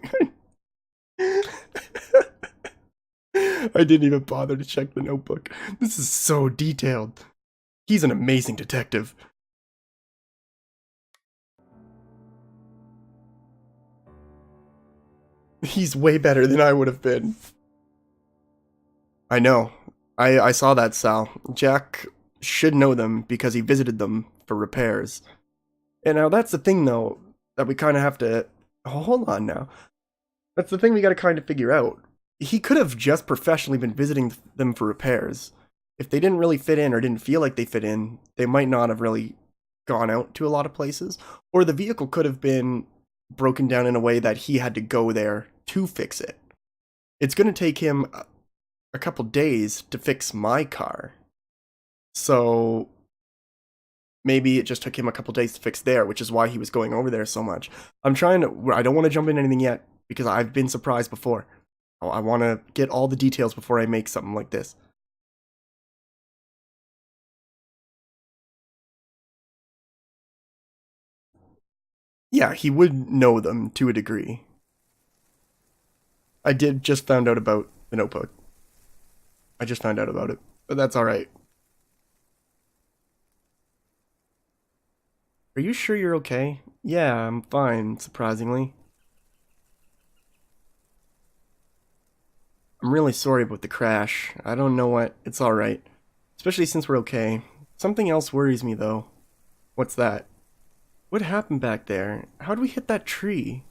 I didn't even bother to check the notebook. This is so detailed. He's an amazing detective. He's way better than I would have been. I know. I saw that, Sal. Jack should know them because he visited them for repairs. And now that's the thing, though, that we kind of have to... Oh, hold on now. That's the thing we got to kind of figure out. He could have just professionally been visiting them for repairs. If they didn't really fit in or didn't feel like they fit in, they might not have really gone out to a lot of places. Or the vehicle could have been broken down in a way that he had to go there to fix it. It's going to take him a couple days to fix my car. So maybe it just took him a couple days to fix there, which is why he was going over there so much. I don't want to jump in anything yet because I've been surprised before. I want to get all the details before I make something like this. Yeah, he would know them to a degree. I did just found out about the notebook. I just found out about it, but that's alright. Are you sure you're okay? Yeah, I'm fine, surprisingly. I'm really sorry about the crash. I don't know what... It's alright. Especially since we're okay. Something else worries me, though. What's that? What happened back there? How'd we hit that tree?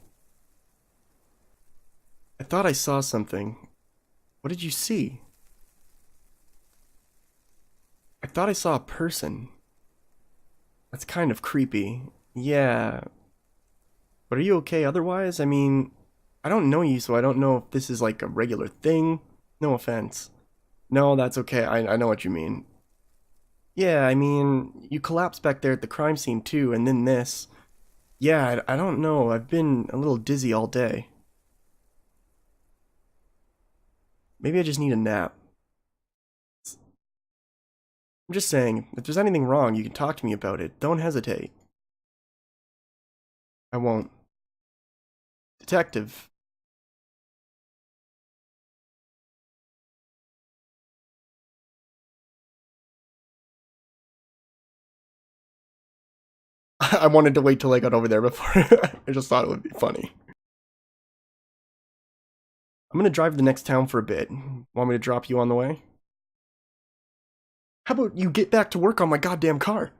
I thought I saw something. What did you see? I thought I saw a person. That's kind of creepy. Yeah. But are you okay otherwise? I mean, I don't know you, so I don't know if this is like a regular thing. No offense. No, that's okay. I know what you mean. Yeah, I mean, you collapsed back there at the crime scene too, and then this. Yeah, I don't know. I've been a little dizzy all day. Maybe I just need a nap. I'm just saying, if there's anything wrong, you can talk to me about it. Don't hesitate. I won't. Detective. I wanted to wait till I got over there before. I just thought it would be funny. I'm gonna drive to the next town for a bit. Want me to drop you on the way? How about you get back to work on my goddamn car?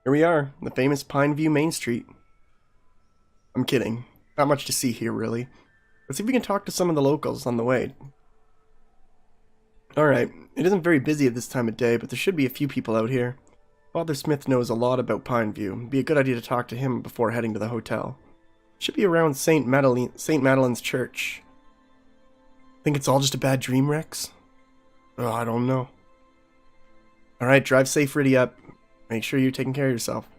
Here we are, the famous Pineview Main Street. I'm kidding. Not much to see here, really. Let's see if we can talk to some of the locals on the way. Alright, it isn't very busy at this time of day, but there should be a few people out here. Father Smith knows a lot about Pineview. It'd be a good idea to talk to him before heading to the hotel. Should be around St. Madeline's church. Think it's all just a bad dream, Rex? Oh, I don't know. Alright, drive safe, Riddy up. Make sure you're taking care of yourself.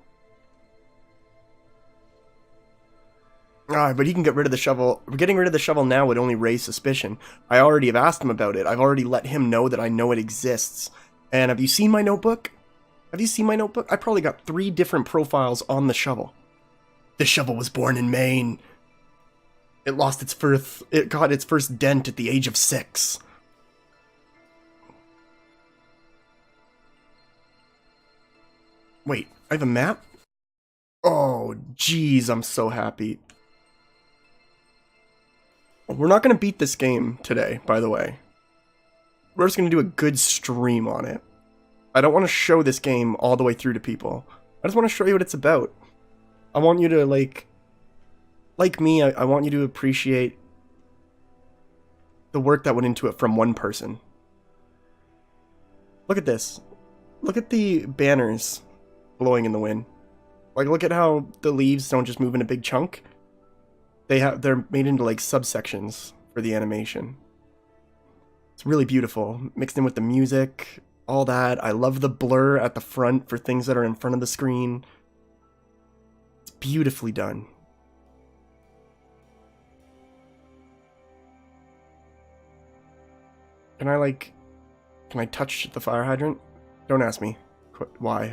Ah, but he can get rid of the shovel. Getting rid of the shovel now would only raise suspicion. I already have asked him about it. I've already let him know that I know it exists. And have you seen my notebook? Have you seen my notebook? I probably got 3 different profiles on the shovel. The shovel was born in Maine. It got its first dent at the age of 6. Wait, I have a map? Oh, jeez, I'm so happy. We're not going to beat this game today, by the way. We're just going to do a good stream on it. I don't want to show this game all the way through to people. I just want to show you what it's about. I want you to, like me, I want you to appreciate the work that went into it from one person. Look at this. Look at the banners blowing in the wind. Like, look at how the leaves don't just move in a big chunk. They're made into, like, subsections for the animation. It's really beautiful, mixed in with the music, all that. I love the blur at the front for things that are in front of the screen. It's beautifully done. Can I touch the fire hydrant? Don't ask me why,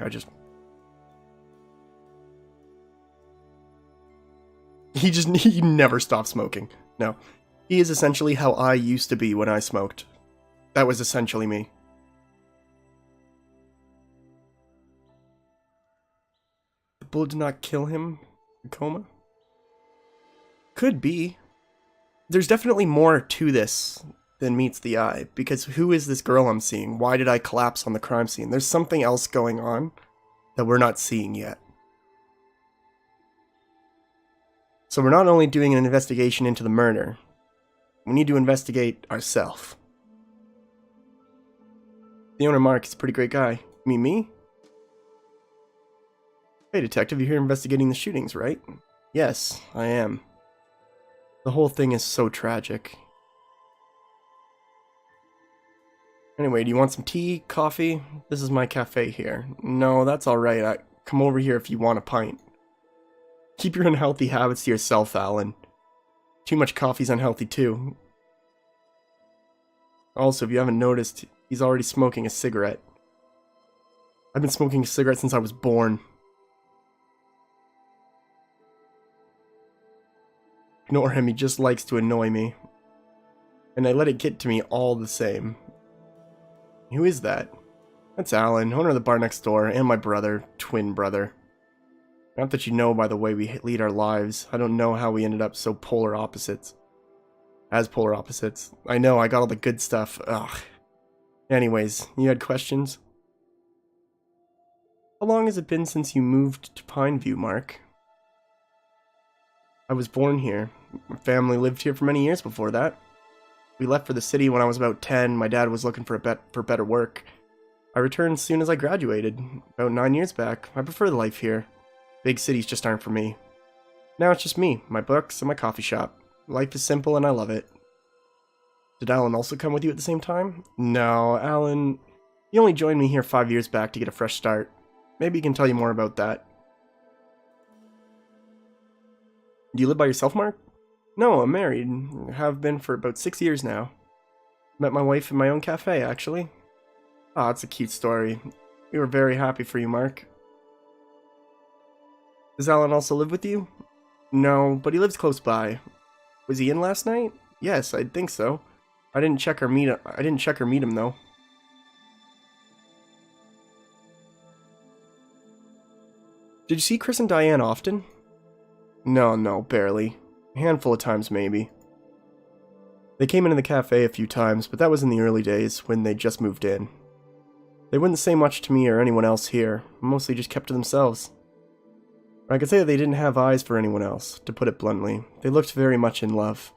He never stopped smoking. No. He is essentially how I used to be when I smoked. That was essentially me. The bullet did not kill him? In coma? Could be. There's definitely more to this than meets the eye, because who is this girl I'm seeing? Why did I collapse on the crime scene? There's something else going on that we're not seeing yet. So we're not only doing an investigation into the murder, we need to investigate ourselves. The owner, Mark, is a pretty great guy. You mean me? Hey, detective, you're here investigating the shootings, right? Yes, I am. The whole thing is so tragic. Anyway, do you want some tea, coffee? This is my cafe here. No, that's alright. Come over here if you want a pint. Keep your unhealthy habits to yourself, Alan. Too much coffee's unhealthy too. Also, if you haven't noticed, he's already smoking a cigarette. I've been smoking a cigarette since I was born. Ignore him, he just likes to annoy me. And I let it get to me all the same. Who is that? That's Alan, owner of the bar next door, and my brother, twin brother. Not that you know by the way we lead our lives. I don't know how we ended up so polar opposites. As polar opposites. I know, I got all the good stuff. Ugh. Anyways, you had questions? How long has it been since you moved to Pineview, Mark? I was born here. My family lived here for many years before that. We left for the city when I was about 10. My dad was looking for better work. I returned as soon as I graduated, about 9 years back. I prefer the life here. Big cities just aren't for me. Now it's just me, my books, and my coffee shop. Life is simple and I love it. Did Alan also come with you at the same time? No, Alan... He only joined me here 5 years back to get a fresh start. Maybe he can tell you more about that. Do you live by yourself, Mark? No, I'm married. Have been for about 6 years now. Met my wife in my own cafe, actually. Ah, it's a cute story. We were very happy for you, Mark. Does Alan also live with you? No, but he lives close by. Was he in last night? Yes, I think so. I didn't check or meet him though. Did you see Chris and Diane often? No, barely. A handful of times, maybe. They came into the cafe a few times, but that was in the early days, when they just moved in. They wouldn't say much to me or anyone else here, mostly just kept to themselves. I could say that they didn't have eyes for anyone else, to put it bluntly. They looked very much in love.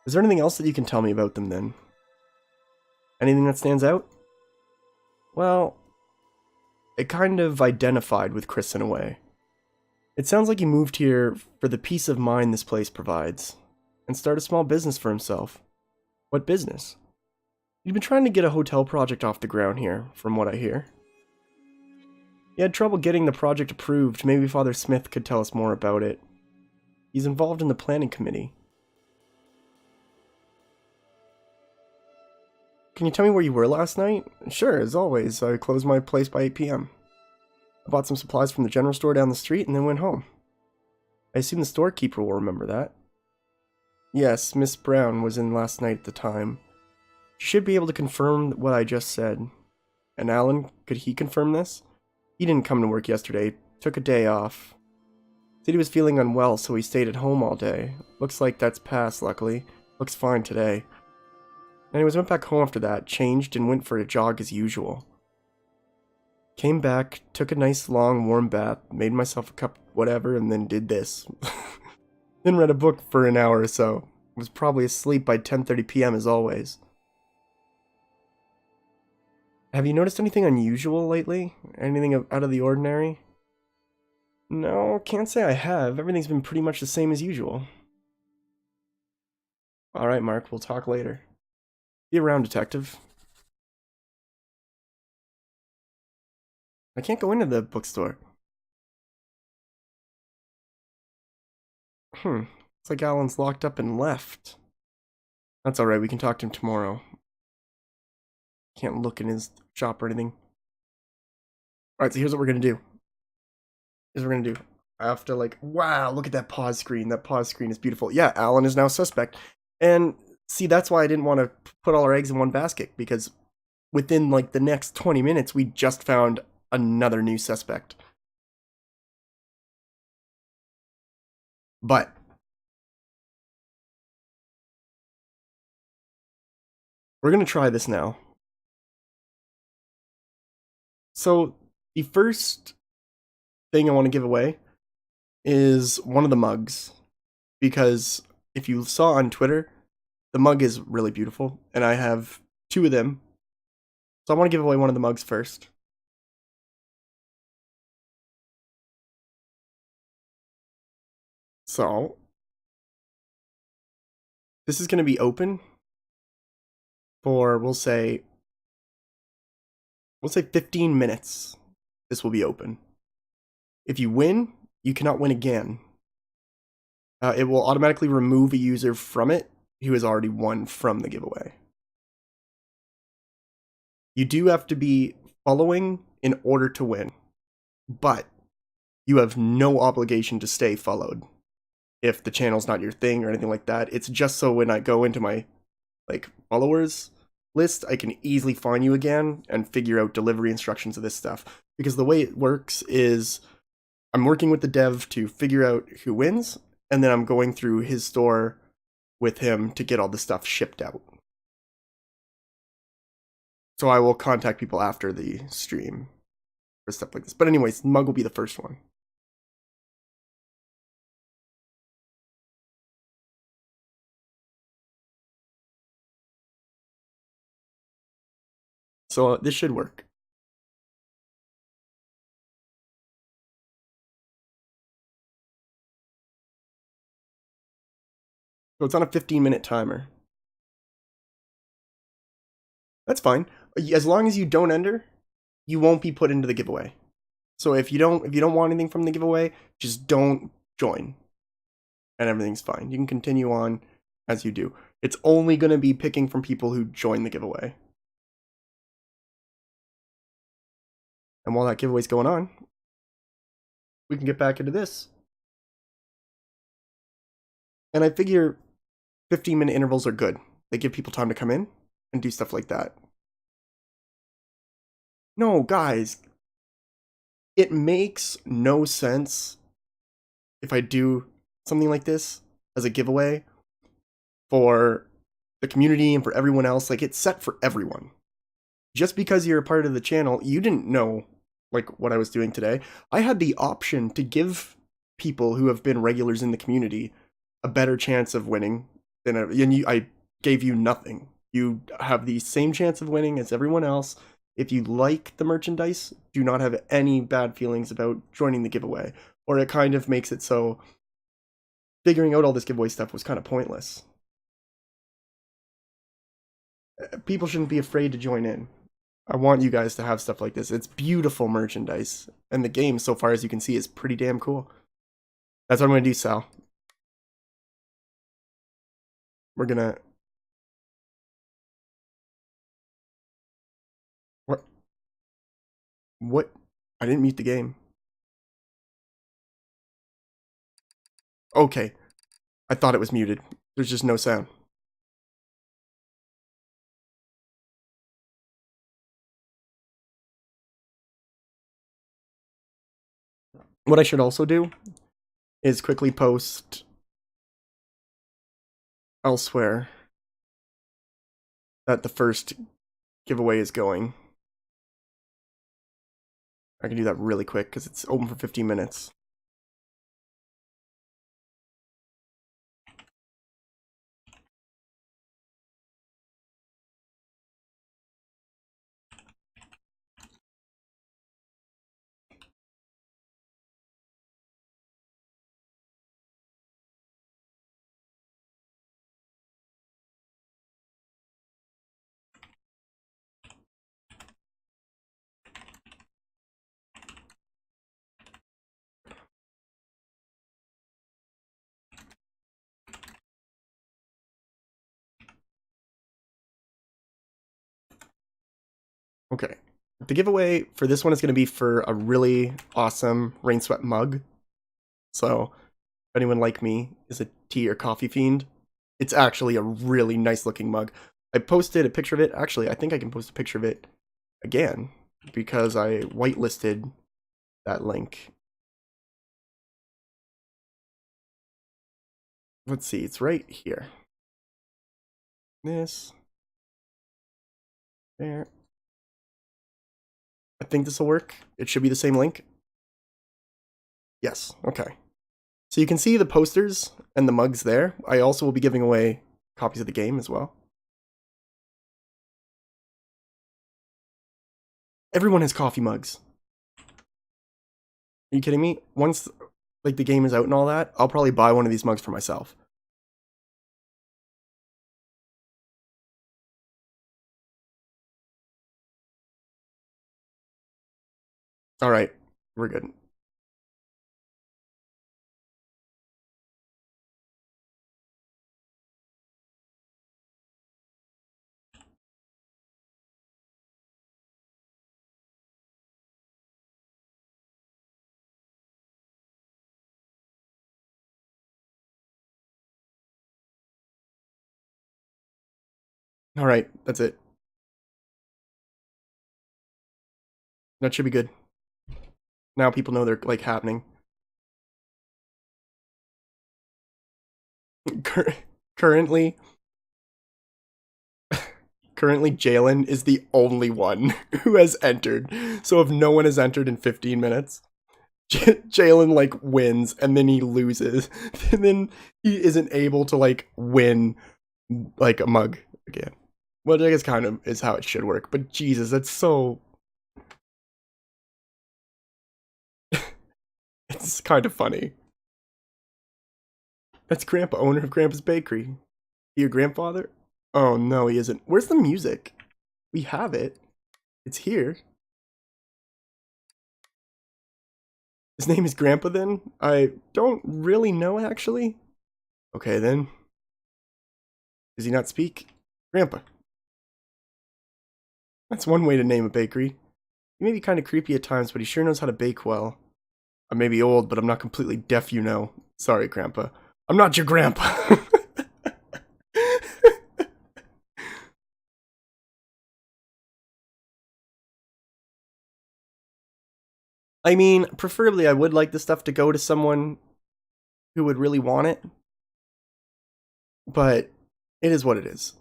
Is there anything else that you can tell me about them, then? Anything that stands out? Well, it kind of identified with Chris in a way. It sounds like he moved here for the peace of mind this place provides, and start a small business for himself. What business? He'd been trying to get a hotel project off the ground here, from what I hear. He had trouble getting the project approved. Maybe Father Smith could tell us more about it. He's involved in the planning committee. Can you tell me where you were last night? Sure, as always. I closed my place by 8 p.m. I bought some supplies from the general store down the street and then went home. I assume the storekeeper will remember that. Yes, Miss Brown was in last night at the time. She should be able to confirm what I just said. And Alan, could he confirm this? He didn't come to work yesterday. Took a day off. Said he was feeling unwell, so he stayed at home all day. Looks like that's passed, luckily. Looks fine today. Anyways, went back home after that, changed, and went for a jog as usual. Came back, took a nice long warm bath, made myself a cup whatever, and then did this. Then read a book for an hour or so. Was probably asleep by 10:30 p.m. as always. Have you noticed anything unusual lately? Anything out of the ordinary? No, can't say I have. Everything's been pretty much the same as usual. Alright, Mark, we'll talk later. Be around, detective. I can't go into the bookstore. Looks like Alan's locked up and left. That's alright, we can talk to him tomorrow. Can't look in his shop or anything. Alright, so here's what we're gonna do. I have to wow, look at that pause screen. That pause screen is beautiful. Yeah, Alan is now suspect. And see, that's why I didn't want to put all our eggs in one basket, because within the next 20 minutes, we just found another new suspect. But we're going to try this now. So the first thing I want to give away is one of the mugs, because if you saw on Twitter, the mug is really beautiful, and I have 2 of them. So I want to give away one of the mugs first. So this is going to be open for, we'll say 15 minutes. This will be open. If you win, you cannot win again. It will automatically remove a user from it who has already won from the giveaway. You do have to be following in order to win, but you have no obligation to stay followed if the channel's not your thing or anything like that. It's just so when I go into my followers list, I can easily find you again and figure out delivery instructions of this stuff. Because the way it works is I'm working with the dev to figure out who wins, and then I'm going through his store with him to get all the stuff shipped out. So I will contact people after the stream for stuff like this. But anyways, mug will be the first one. So this should work. So it's on a 15-minute timer. That's fine. As long as you don't enter, you won't be put into the giveaway. So if you don't want anything from the giveaway, just don't join. And everything's fine. You can continue on as you do. It's only going to be picking from people who join the giveaway. And while that giveaway's going on, we can get back into this. And I figure 15-minute intervals are good. They give people time to come in and do stuff like that. No, guys. It makes no sense if I do something like this as a giveaway for the community and for everyone else. It's set for everyone. Just because you're a part of the channel, you didn't know what I was doing today. I had the option to give people who have been regulars in the community a better chance of winning than I gave you nothing. You have the same chance of winning as everyone else. If you like the merchandise, do not have any bad feelings about joining the giveaway. Or it kind of makes it so figuring out all this giveaway stuff was kind of pointless. People shouldn't be afraid to join in. I want you guys to have stuff like this. It's beautiful merchandise. And the game, so far as you can see, is pretty damn cool. That's what I'm going to do, Sal. We're going to... What? What? I didn't mute the game. Okay. I thought it was muted. There's just no sound. What I should also do is quickly post elsewhere that the first giveaway is going. I can do that really quick because it's open for 15 minutes. Okay. The giveaway for this one is going to be for a really awesome Rainswept mug. So, if anyone like me is a tea or coffee fiend, it's actually a really nice looking mug. I posted a picture of it. Actually, I think I can post a picture of it again because I whitelisted that link. Let's see, it's right here. This. There. I think this will work. It should be the same link. Yes, okay. So you can see the posters and the mugs there. I also will be giving away copies of the game as well. Everyone has coffee mugs. Are you kidding me? Once like the game is out and all that, I'll probably buy one of these mugs for myself. All right, we're good. All right, that's it. That should be good. Now people know they're like happening. Currently, Jalen is the only one who has entered. So if no one has entered in 15 minutes, Jalen like wins and then he loses. And then he isn't able to like win like a mug again. Well, I guess kind of is how it should work. But Jesus, that's so... It's kind of funny. That's Grandpa, owner of Grandpa's Bakery. Your grandfather? Oh no, he isn't. Where's the music? We have it. It's here. His name is Grandpa then? I don't really know actually. Okay then. Does he not speak? Grandpa. That's one way to name a bakery. He may be kind of creepy at times, but he sure knows how to bake well. I may be old, but I'm not completely deaf, you know. Sorry, Grandpa. I'm not your grandpa. I mean, preferably I would like the stuff to go to someone who would really want it. But it is what it is.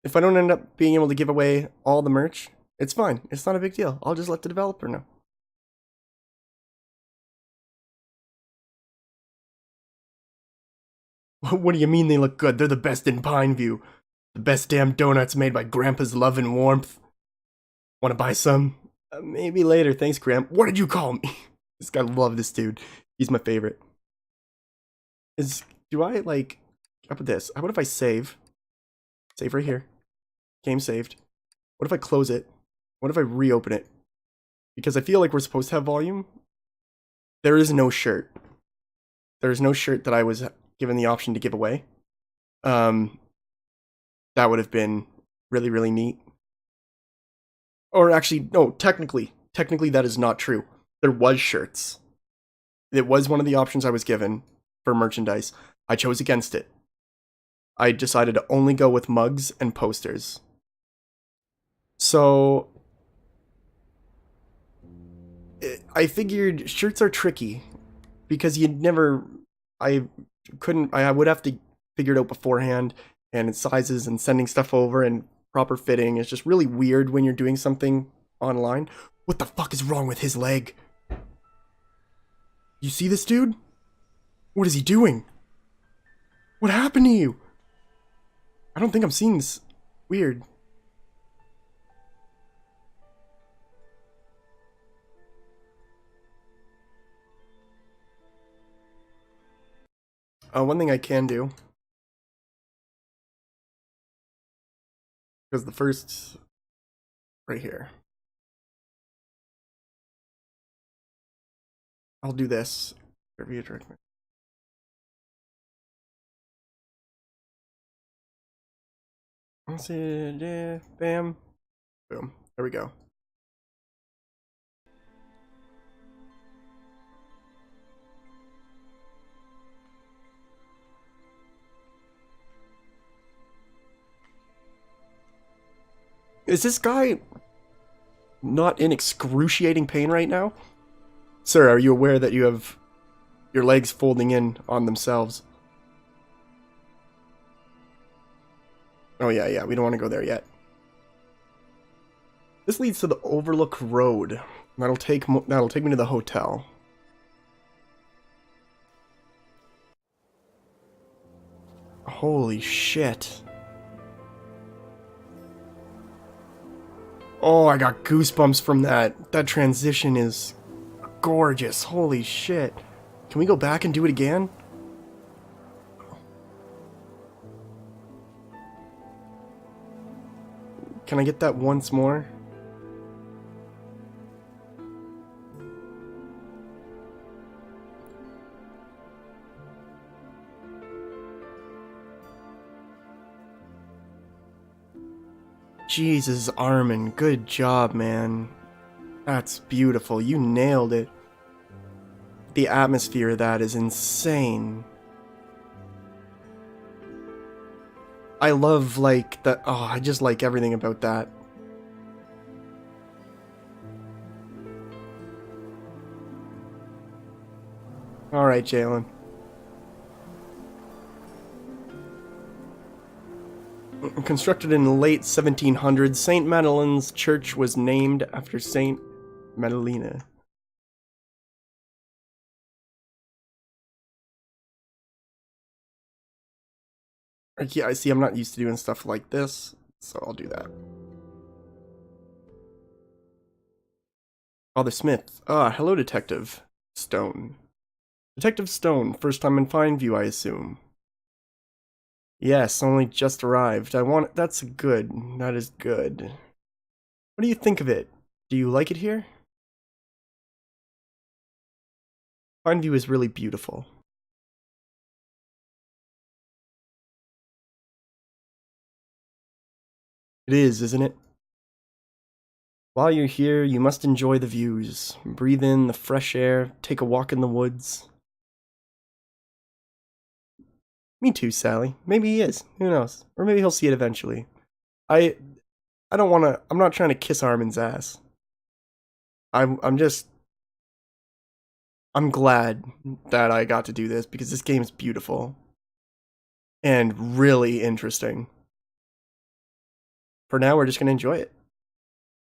If I don't end up being able to give away all the merch, it's fine. It's not a big deal. I'll just let the developer know. What do you mean they look good? They're the best in Pineview. The best damn donuts made by Grandpa's love and warmth. Want to buy some? Maybe later. Thanks, Graham. What did you call me? This guy, love this dude. He's my favorite. Do I like... How about this? How about if I save? Save right here. Game saved. What if I close it? What if I reopen it? Because I feel like we're supposed to have volume. There is no shirt. There is no shirt that I was given the option to give away. That would have been really, really neat. Or actually, no, technically that is not true. There was shirts. It was one of the options I was given for merchandise. I chose against it. I decided to only go with mugs and posters. So I figured shirts are tricky because I would have to figure it out beforehand, and its sizes and sending stuff over and proper fitting. It's just really weird when you're doing something online. What the fuck is wrong with his leg? You see this dude? What is he doing? What happened to you? I don't think I'm seeing this. Weird. One thing I can do, because the first right here, I'll do this. Review treatment. Let's see, yeah, bam, boom. There we go. Is this guy not in excruciating pain right now? Sir, are you aware that you have your legs folding in on themselves? Oh yeah, we don't want to go there yet. This leads to the Overlook Road. That'll take me to the hotel. Holy shit. Oh, I got goosebumps from that. That transition is gorgeous. Holy shit. Can we go back and do it again? Can I get that once more? Jesus, Armin, good job, man. That's beautiful. You nailed it. The atmosphere of that is insane. I love, like, that. Oh, I just like everything about that. Alright, Jalen. Constructed in the late 1700s, St. Madeline's Church was named after St. Madalena. Yeah, I see I'm not used to doing stuff like this, so I'll do that. Father Smith. Ah, hello, Detective Stone. Detective Stone, first time in Fineview, I assume. Yes, only just arrived. That's good. That is good. What do you think of it? Do you like it here? Fineview is really beautiful. It is, isn't it? While you're here, you must enjoy the views. Breathe in the fresh air, take a walk in the woods. Me too, Sally. Maybe he is. Who knows? Or maybe he'll see it eventually. I don't want to. I'm not trying to kiss Armin's ass. I'm glad that I got to do this because this game is beautiful and really interesting. For now, we're just going to enjoy it.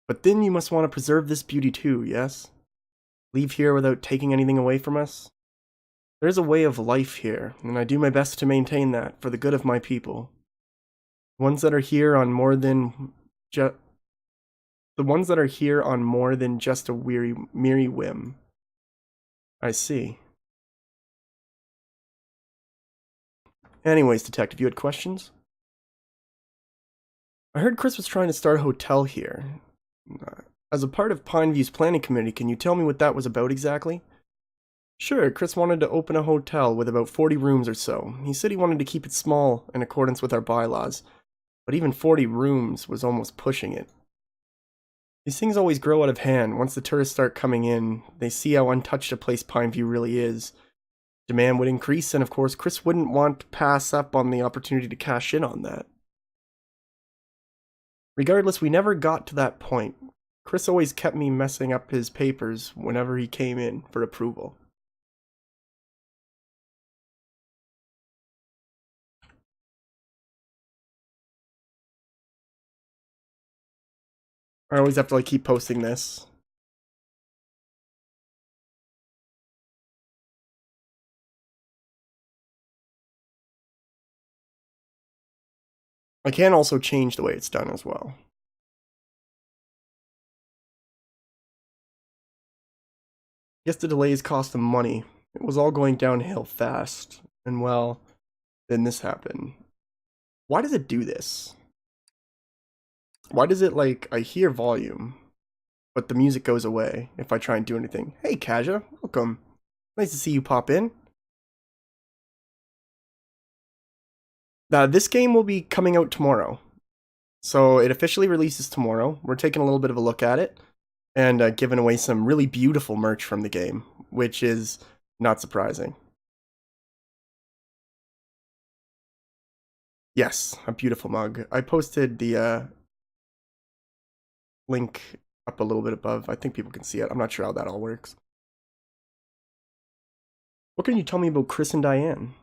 But then you must want to preserve this beauty too, yes? Leave here without taking anything away from us? There's a way of life here, and I do my best to maintain that for the good of my people. The ones that are here on more than just a merry whim. I see. Anyways, Detective, you had questions? I heard Chris was trying to start a hotel here. As a part of Pineview's planning committee, can you tell me what that was about exactly? Sure, Chris wanted to open a hotel with about 40 rooms or so. He said he wanted to keep it small in accordance with our bylaws, but even 40 rooms was almost pushing it. These things always grow out of hand. Once the tourists start coming in, they see how untouched a place Pineview really is. Demand would increase, and of course, Chris wouldn't want to pass up on the opportunity to cash in on that. Regardless, we never got to that point. Chris always kept me messing up his papers whenever he came in for approval. I always have to like keep posting this. I can also change the way it's done as well. Guess the delays cost them money. It was all going downhill fast. And well, then this happened. Why does it do this? Why does it like, I hear volume, but the music goes away if I try and do anything? Hey Kaja, welcome. Nice to see you pop in. This game will be coming out tomorrow. So it officially releases tomorrow. We're taking a little bit of a look at it and giving away some really beautiful merch from the game, which is not surprising. Yes, a beautiful mug. I posted the link up a little bit above. I think people can see it. I'm not sure how that all works. What can you tell me about Chris and Diane?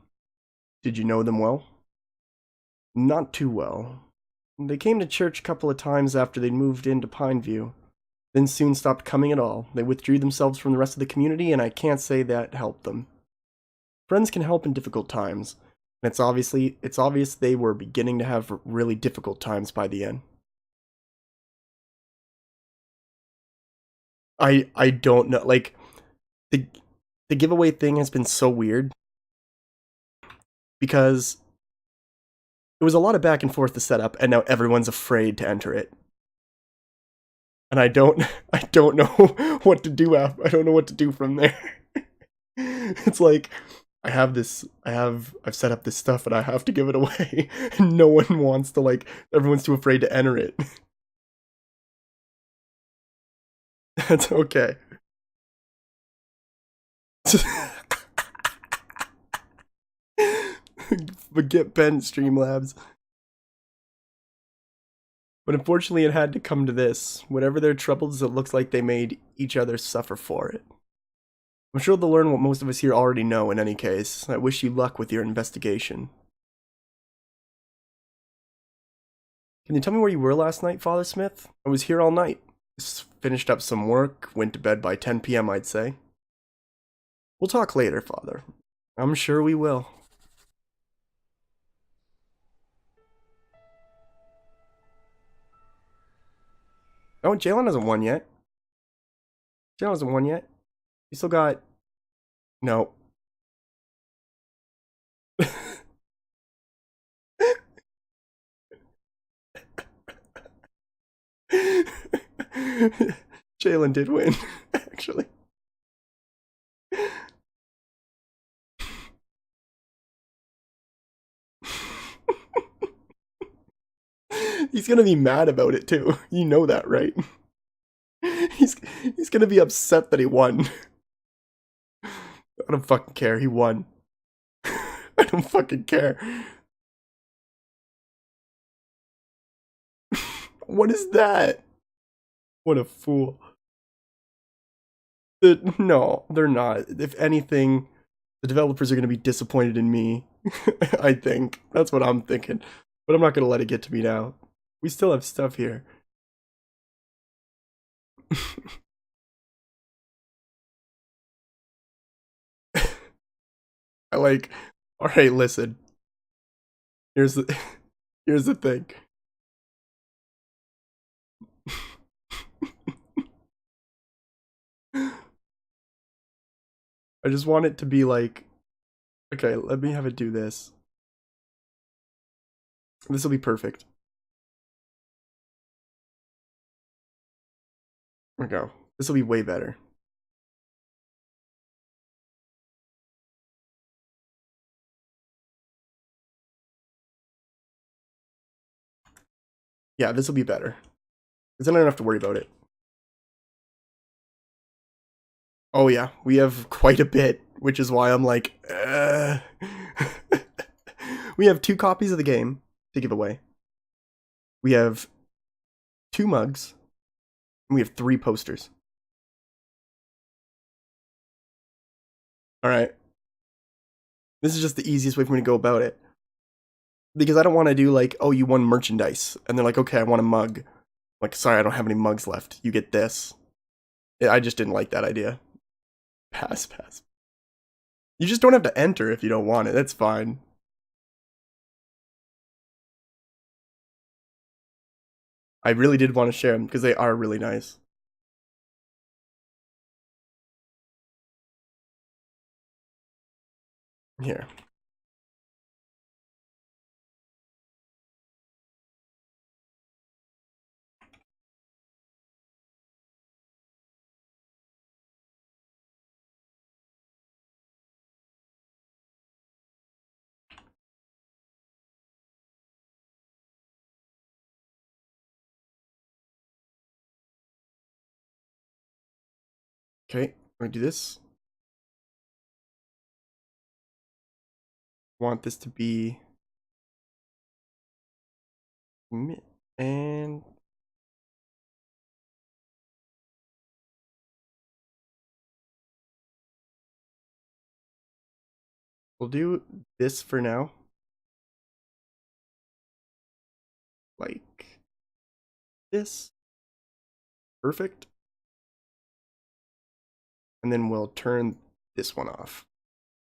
Did you know them well? Not too well. They came to church a couple of times after they'd moved into Pineview, then soon stopped coming at all. They withdrew themselves from the rest of the community, and I can't say that helped them. Friends can help in difficult times, and it's obvious they were beginning to have really difficult times by the end. I don't know, like the giveaway thing has been so weird because it was a lot of back and forth to set up, and now everyone's afraid to enter it. And I don't know what to do after. I don't know what to do from there. It's like I've set up this stuff and I have to give it away, and no one wants to, like, everyone's too afraid to enter it. That's okay. But get bent, Streamlabs. But unfortunately, it had to come to this. Whatever their troubles, it looks like they made each other suffer for it. I'm sure they'll learn what most of us here already know in any case. I wish you luck with your investigation. Can you tell me where you were last night, Father Smith? I was here all night. Just finished up some work, went to bed by 10 p.m., I'd say. We'll talk later, Father. I'm sure we will. Oh, Jalen hasn't won yet. Jalen hasn't won yet. He still got... No. Jalen did win, actually. He's gonna be mad about it too. You know that, right? He's gonna be upset that he won. I don't fucking care. He won. I don't fucking care. What is that? What a fool. No, they're not. If anything, the developers are going to be disappointed in me. I think. That's what I'm thinking. But I'm not going to let it get to me now. We still have stuff here. I like, alright, listen. Here's the here's the thing. I just want it to be like, okay, let me have it do this. This will be perfect. There we go. This will be way better. Yeah, this will be better. Because then I don't have to worry about it. Oh yeah, we have quite a bit, which is why I'm like, We have 2 copies of the game to give away. We have 2 mugs. And we have 3 posters. Alright. This is just the easiest way for me to go about it. Because I don't want to do like, oh, you won merchandise. And they're like, okay, I want a mug. I'm like, sorry, I don't have any mugs left. You get this. I just didn't like that idea. Pass. You just don't have to enter if you don't want it. That's fine. I really did want to share them because they are really nice. Here. Okay, I'm gonna do this. Want this to be and we'll do this for now. Like this. Perfect. And then we'll turn this one off.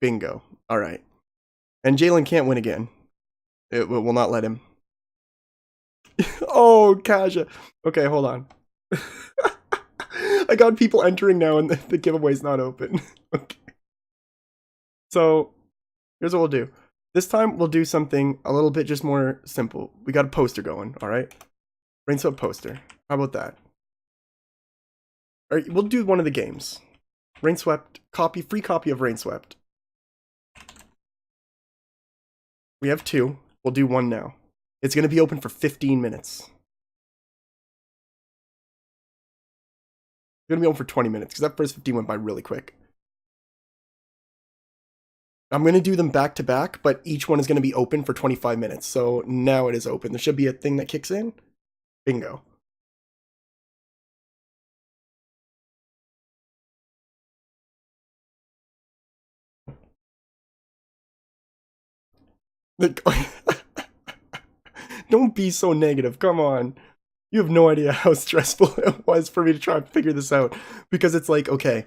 Bingo. All right. And Jalen can't win again. It will not let him. Oh, Kaja. Okay, hold on. I got people entering now and the giveaway's not open. Okay. So, here's what we'll do. This time, we'll do something a little bit just more simple. We got a poster going, all right? Rainswept poster. How about that? All right, we'll do one of the games. Rainswept, free copy of Rainswept. We have 2. We'll do 1 now. It's going to be open for 15 minutes. It's going to be open for 20 minutes because that first 15 went by really quick. I'm going to do them back to back, but each one is going to be open for 25 minutes. So now it is open. There should be a thing that kicks in. Bingo. Don't be so negative. Come on. You have no idea how stressful it was for me to try and figure this out. Because it's like, okay,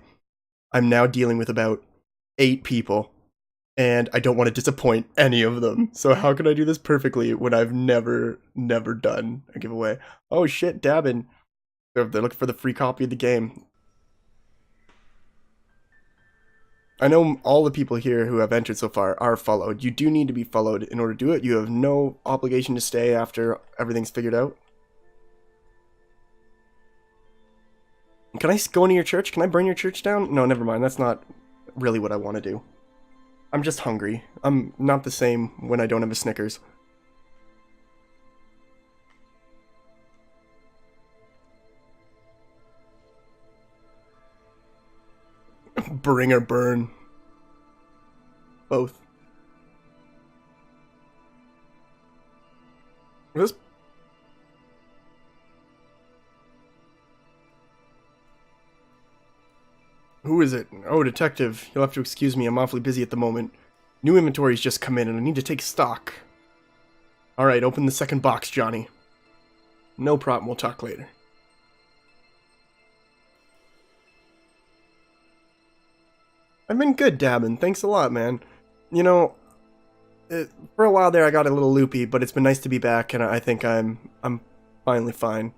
I'm now dealing with about 8 people. And I don't want to disappoint any of them. So how can I do this perfectly when I've never done a giveaway? Oh shit, Dabin. They're looking for the free copy of the game. I know all the people here who have entered so far are followed. You do need to be followed in order to do it. You have no obligation to stay after everything's figured out. Can I go into your church? Can I burn your church down? No, never mind. That's not really what I want to do. I'm just hungry. I'm not the same when I don't have a Snickers. Bring or burn. Both. This. Who is it? Oh, detective. You'll have to excuse me. I'm awfully busy at the moment. New inventory's just come in and I need to take stock. Alright, open the second box, Johnny. No problem. We'll talk later. I've been good, Dabin. Thanks a lot, man. You know, for a while there I got a little loopy, but it's been nice to be back, and I think I'm finally fine.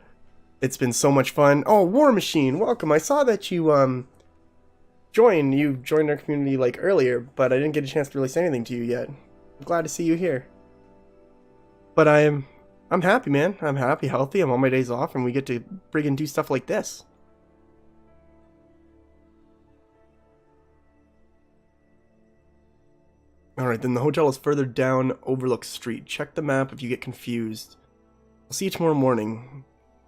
It's been so much fun. Oh, War Machine, welcome. I saw that you joined our community like earlier, but I didn't get a chance to really say anything to you yet. I'm glad to see you here. But I'm happy, man. I'm happy, healthy. I'm on my days off, and we get to friggin' do stuff like this. Alright, then the hotel is further down Overlook Street. Check the map if you get confused. I'll see you tomorrow morning.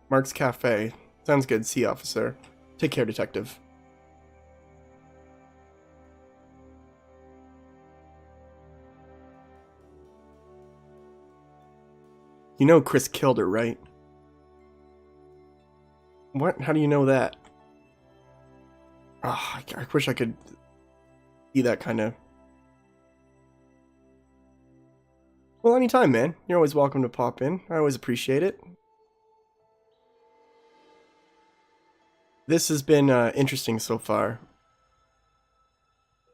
Mark's Cafe. Sounds good. See you, officer. Take care, detective. You know Chris killed her, right? What? How do you know that? Ah, I wish I could see that kind of... Well, anytime, man. You're always welcome to pop in. I always appreciate it. This has been interesting so far.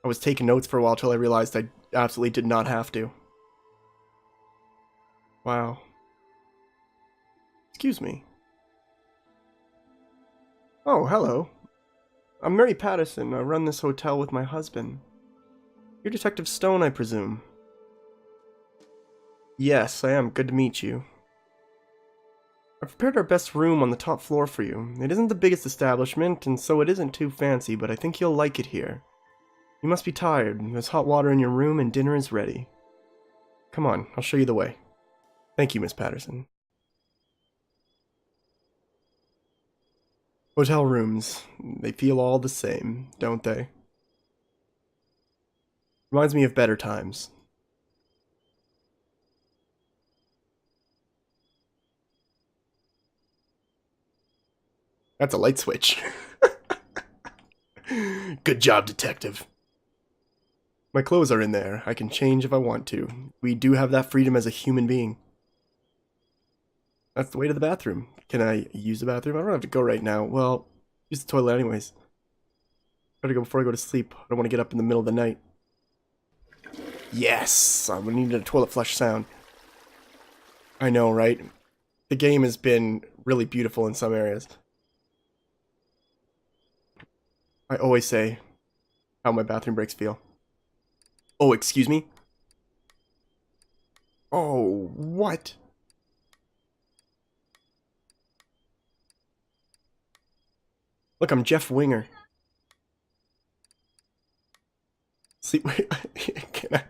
I was taking notes for a while till I realized I absolutely did not have to. Wow. Excuse me. Oh, hello. I'm Mary Patterson. I run this hotel with my husband. You're Detective Stone, I presume. Yes, I am. Good to meet you. I've prepared our best room on the top floor for you. It isn't the biggest establishment, and so it isn't too fancy, but I think you'll like it here. You must be tired. There's hot water in your room, and dinner is ready. Come on, I'll show you the way. Thank you, Miss Patterson. Hotel rooms. They feel all the same, don't they? Reminds me of better times. That's a light switch. Good job, detective. My clothes are in there. I can change if I want to. We do have that freedom as a human being. That's the way to the bathroom. Can I use the bathroom? I don't have to go right now. Well, use the toilet anyways. Gotta go before I go to sleep. I don't want to get up in the middle of the night. Yes! I'm gonna need a toilet flush sound. I know, right? The game has been really beautiful in some areas. I always say how my bathroom breaks feel. Oh, excuse me? Oh, what? Look, I'm Jeff Winger. See, wait, can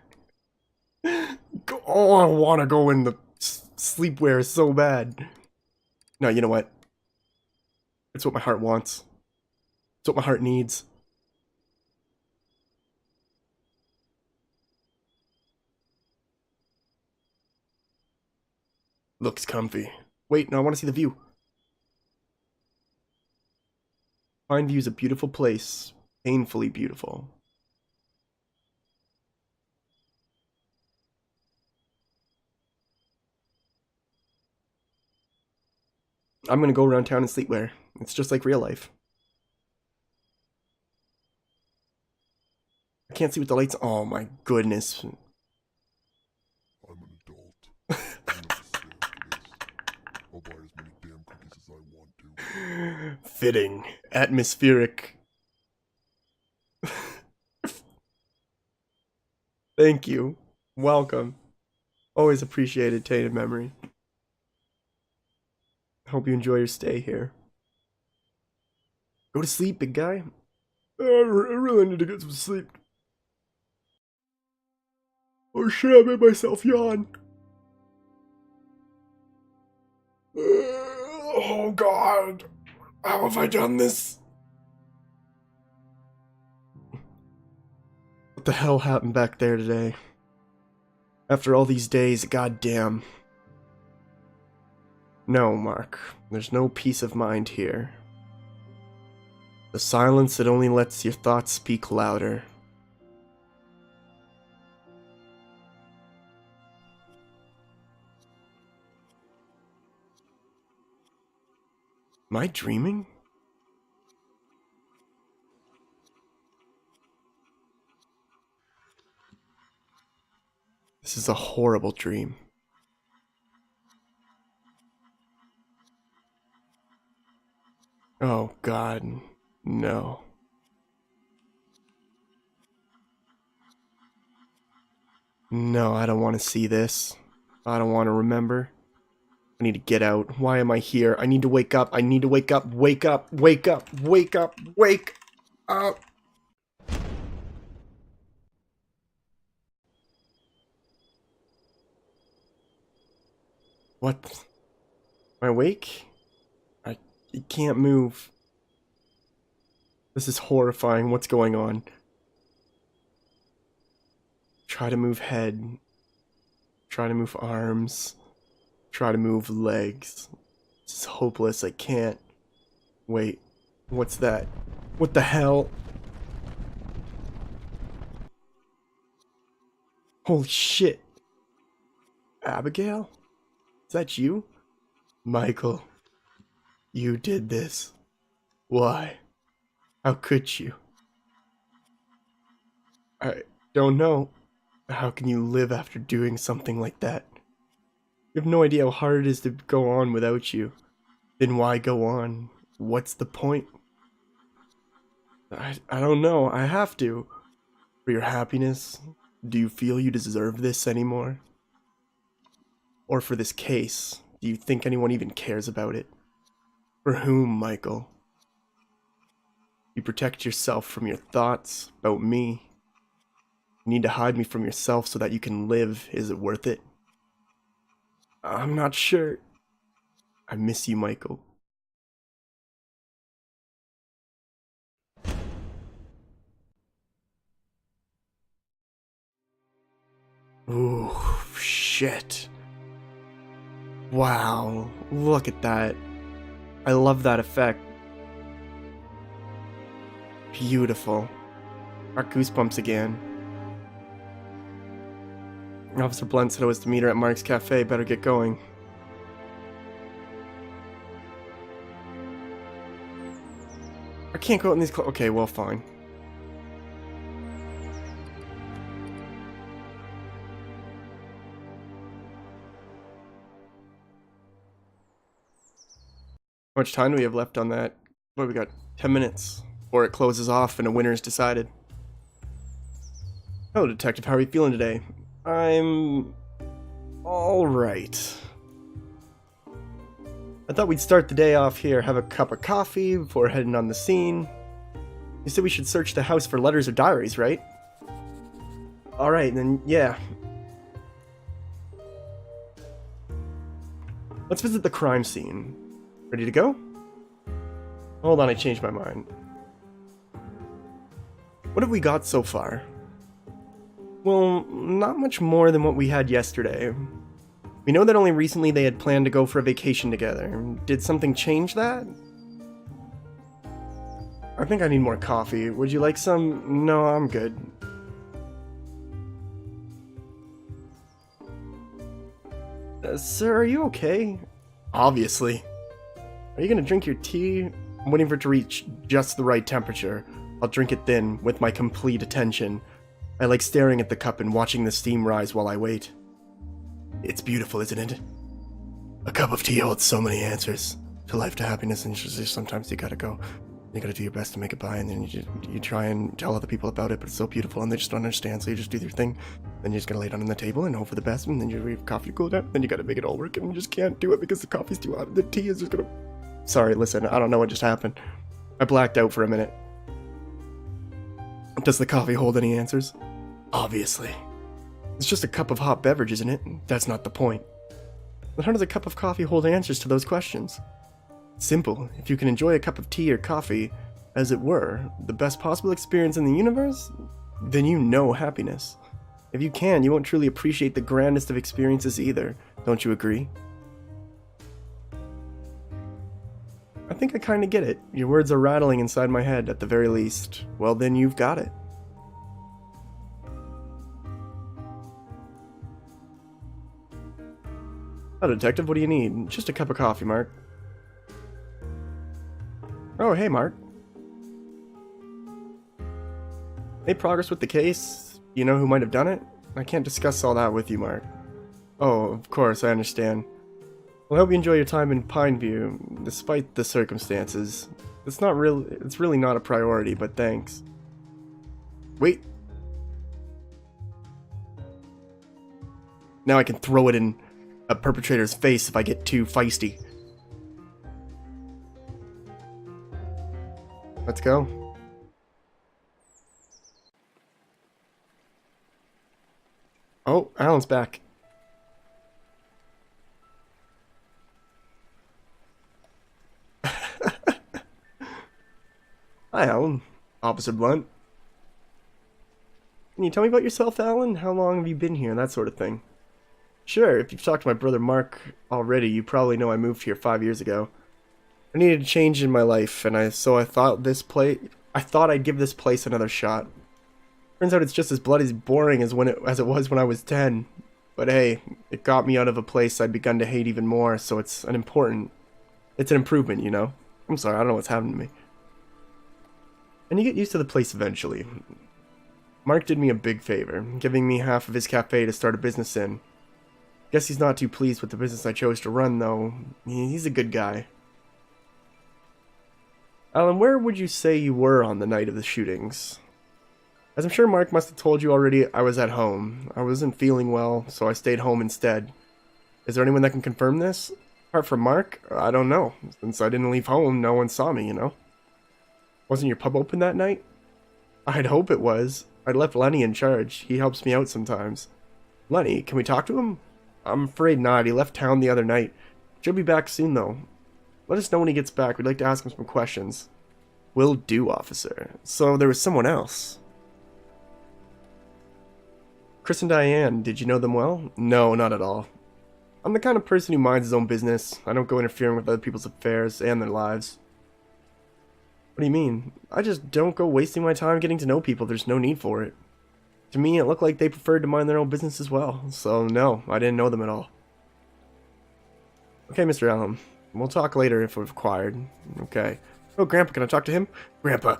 I? Go, oh, I want to go in the sleepwear so bad. No, you know what? It's what my heart wants. It's what my heart needs. Looks comfy. Wait, no, I want to see the view. Pine View's a beautiful place. Painfully beautiful. I'm gonna go around town in sleepwear. It's just like real life. I can't see with the lights. Oh my goodness. I'm an adult. I'm not just I'll buy as many damn cookies as I want to. Fitting. Atmospheric. Thank you. Welcome. Always appreciated, Tainted Memory. Hope you enjoy your stay here. Go to sleep, big guy. I really need to get some sleep. Oh shit, I made myself yawn. Oh god. How have I done this? What the hell happened back there today? After all these days, goddamn. No, Mark. There's no peace of mind here. The silence that only lets your thoughts speak louder. Am I dreaming? This is a horrible dream. Oh god, no. No, I don't want to see this. I don't want to remember. I need to get out. Why am I here? I need to wake up. I need to wake up. Wake up. Wake up. Wake up. Wake up. What? Am I awake? I can't move. This is horrifying. What's going on? Try to move head. Try to move arms. Try to move legs. This is hopeless. I can't. Wait. What's that? What the hell? Holy shit. Abigail? Is that you? Michael. You did this. Why? How could you? I don't know. How can you live after doing something like that? You have no idea how hard it is to go on without you. Then why go on? What's the point? I don't know. I have to. For your happiness? Do you feel you deserve this anymore? Or for this case? Do you think anyone even cares about it? For whom, Michael? You protect yourself from your thoughts about me. You need to hide me from yourself so that you can live. Is it worth it? I'm not sure. I miss you, Michael. Ooh, shit. Wow, look at that. I love that effect. Beautiful. Got goosebumps again. Officer Blunt said I was to meet her at Mark's Cafe. Better get going. I can't go out in these clothes. Okay, well, fine. How much time do we have left on that? What, we got 10 minutes before it closes off and a winner is decided. Hello, Detective. How are you feeling today? I'm alright. I thought we'd start the day off here, have a cup of coffee before heading on the scene. You said we should search the house for letters or diaries, right? Alright, then yeah. Let's visit the crime scene. Ready to go? Hold on, I changed my mind. What have we got so far? Well, not much more than what we had yesterday. We know that only recently they had planned to go for a vacation together. Did something change that? I think I need more coffee. Would you like some? No, I'm good. Sir, are you okay? Obviously. Are you gonna drink your tea? I'm waiting for it to reach just the right temperature. I'll drink it then, with my complete attention. I like staring at the cup and watching the steam rise while I wait. It's beautiful, isn't it? A cup of tea holds so many answers to life, to happiness, and just sometimes you gotta go. You gotta do your best to make it by, and then you try and tell other people about it, but it's so beautiful, and they just don't understand, so you just do your thing. Then you just gotta lay it on the table and hope for the best, and then you have coffee to cool down, then you gotta make it all work, and you just can't do it because the coffee's too hot, the tea is just gonna... Sorry, listen, I don't know what just happened. I blacked out for a minute. Does the coffee hold any answers? Obviously. It's just a cup of hot beverage, isn't it? That's not the point. Then how does a cup of coffee hold answers to those questions? Simple. If you can enjoy a cup of tea or coffee, as it were, the best possible experience in the universe, then you know happiness. If you can, you won't truly appreciate the grandest of experiences either. Don't you agree? I think I kinda get it. Your words are rattling inside my head, at the very least. Well, then you've got it. Oh, Detective, what do you need? Just a cup of coffee, Mark. Oh, hey, Mark. Any progress with the case? You know who might have done it? I can't discuss all that with you, Mark. Oh, of course, I understand. Well, I hope you enjoy your time in Pineview, despite the circumstances. It's really not a priority, but thanks. Wait. Now I can throw it in a perpetrator's face if I get too feisty. Let's go. Oh, Alan's back. Hi, Alan. Officer Blunt. Can you tell me about yourself, Alan? How long have you been here? That sort of thing. Sure, if you've talked to my brother Mark already, you probably know I moved here 5 years ago. I needed a change in my life, and I thought I'd give this place another shot. Turns out it's just as bloody boring as it was when I was 10. But hey, it got me out of a place I'd begun to hate even more, so it's an improvement, you know? I'm sorry, I don't know what's happened to me. And you get used to the place eventually. Mark did me a big favor, giving me half of his cafe to start a business in. Guess he's not too pleased with the business I chose to run, though. He's a good guy. Alan, where would you say you were on the night of the shootings? As I'm sure Mark must have told you already, I was at home. I wasn't feeling well, so I stayed home instead. Is there anyone that can confirm this? Apart from Mark? I don't know. Since I didn't leave home, no one saw me, you know? Wasn't your pub open that night? I'd hope it was. I left Lenny in charge. He helps me out sometimes. Lenny, can we talk to him? I'm afraid not. He left town the other night. He'll be back soon, though. Let us know when he gets back. We'd like to ask him some questions. Will do, officer. So there was someone else. Chris and Diane, did you know them well? No, not at all. I'm the kind of person who minds his own business. I don't go interfering with other people's affairs and their lives. What do you mean? I just don't go wasting my time getting to know people. There's no need for it. To me, it looked like they preferred to mind their own business as well. So no, I didn't know them at all. Okay, Mr. Allen. We'll talk later if required. Okay. Oh, Grandpa, can I talk to him? Grandpa.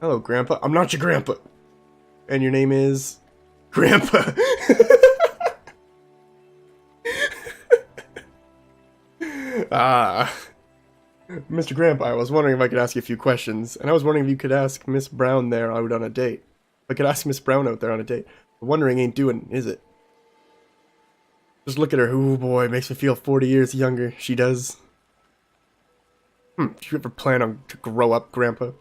Hello, Grandpa. I'm not your grandpa. And your name is... Grandpa. Mr. Grandpa, I was wondering if I could ask you a few questions. And I was wondering if you could ask Miss Brown there out on a date. If I could ask Miss Brown out there on a date. Wondering ain't doing, is it? Just look at her. Ooh, boy, makes me feel 40 years younger. She does. Do you ever plan on to grow up, Grandpa?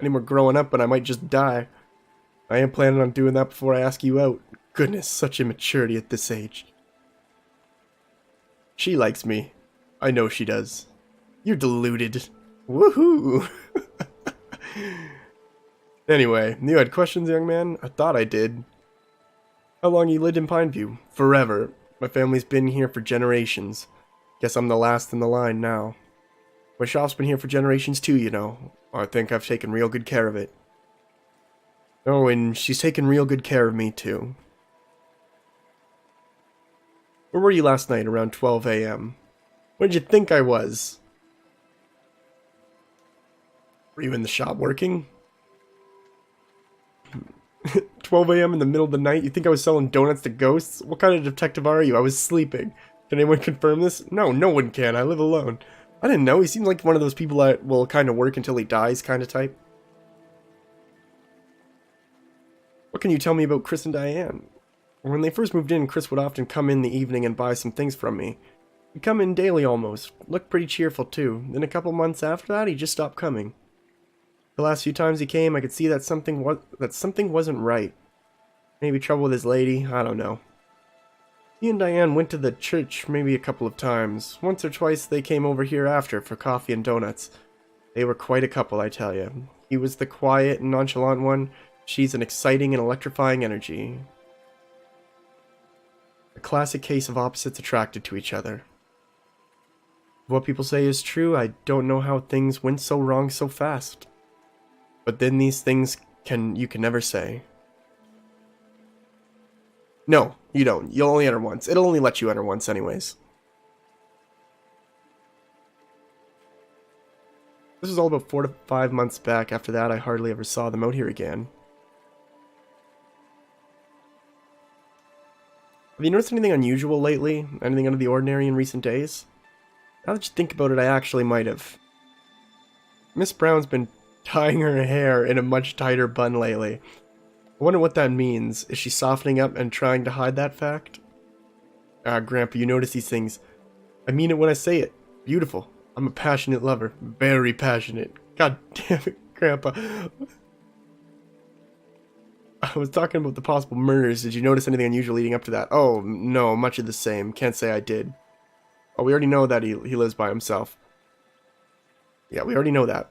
Any more growing up and I might just die. I am planning on doing that before I ask you out. Goodness, such immaturity at this age. She likes me. I know she does. You're deluded. Woohoo! Anyway, you had questions, young man? I thought I did. How long you lived in Pineview? Forever. My family's been here for generations. Guess I'm the last in the line now. My shop's been here for generations too, you know. I think I've taken real good care of it. Oh, and she's taken real good care of me too. Where were you last night around 12 a.m.? Where did you think I was? Were you in the shop working? 12 a.m. in the middle of the night? You think I was selling donuts to ghosts? What kind of detective are you? I was sleeping. Can anyone confirm this? No, no one can. I live alone. I didn't know. He seems like one of those people that will kind of work until he dies kind of type. What can you tell me about Chris and Diane? When they first moved in, Chris would often come in the evening and buy some things from me. He'd come in daily almost. Looked pretty cheerful too. Then a couple months after that, he just stopped coming. The last few times he came, I could see that something wasn't right. Maybe trouble with his lady, I don't know. He and Diane went to the church maybe a couple of times. Once or twice they came over here after for coffee and donuts. They were quite a couple, I tell you. He was the quiet and nonchalant one. She's an exciting and electrifying energy. A classic case of opposites attracted to each other. If what people say is true, I don't know how things went so wrong so fast. But then these things you can never say. No, you don't. You'll only enter once. It'll only let you enter once anyways. This was all about 4 to 5 months back. After that, I hardly ever saw them out here again. Have you noticed anything unusual lately? Anything out of the ordinary in recent days? Now that you think about it, I actually might have. Miss Brown's been tying her hair in a much tighter bun lately. I wonder what that means. Is she softening up and trying to hide that fact? Grandpa, you notice these things. I mean it when I say it. Beautiful. I'm a passionate lover. Very passionate. God damn it, Grandpa. I was talking about the possible murders. Did you notice anything unusual leading up to that? Oh, no, much of the same. Can't say I did. Oh, we already know that he lives by himself. Yeah, we already know that.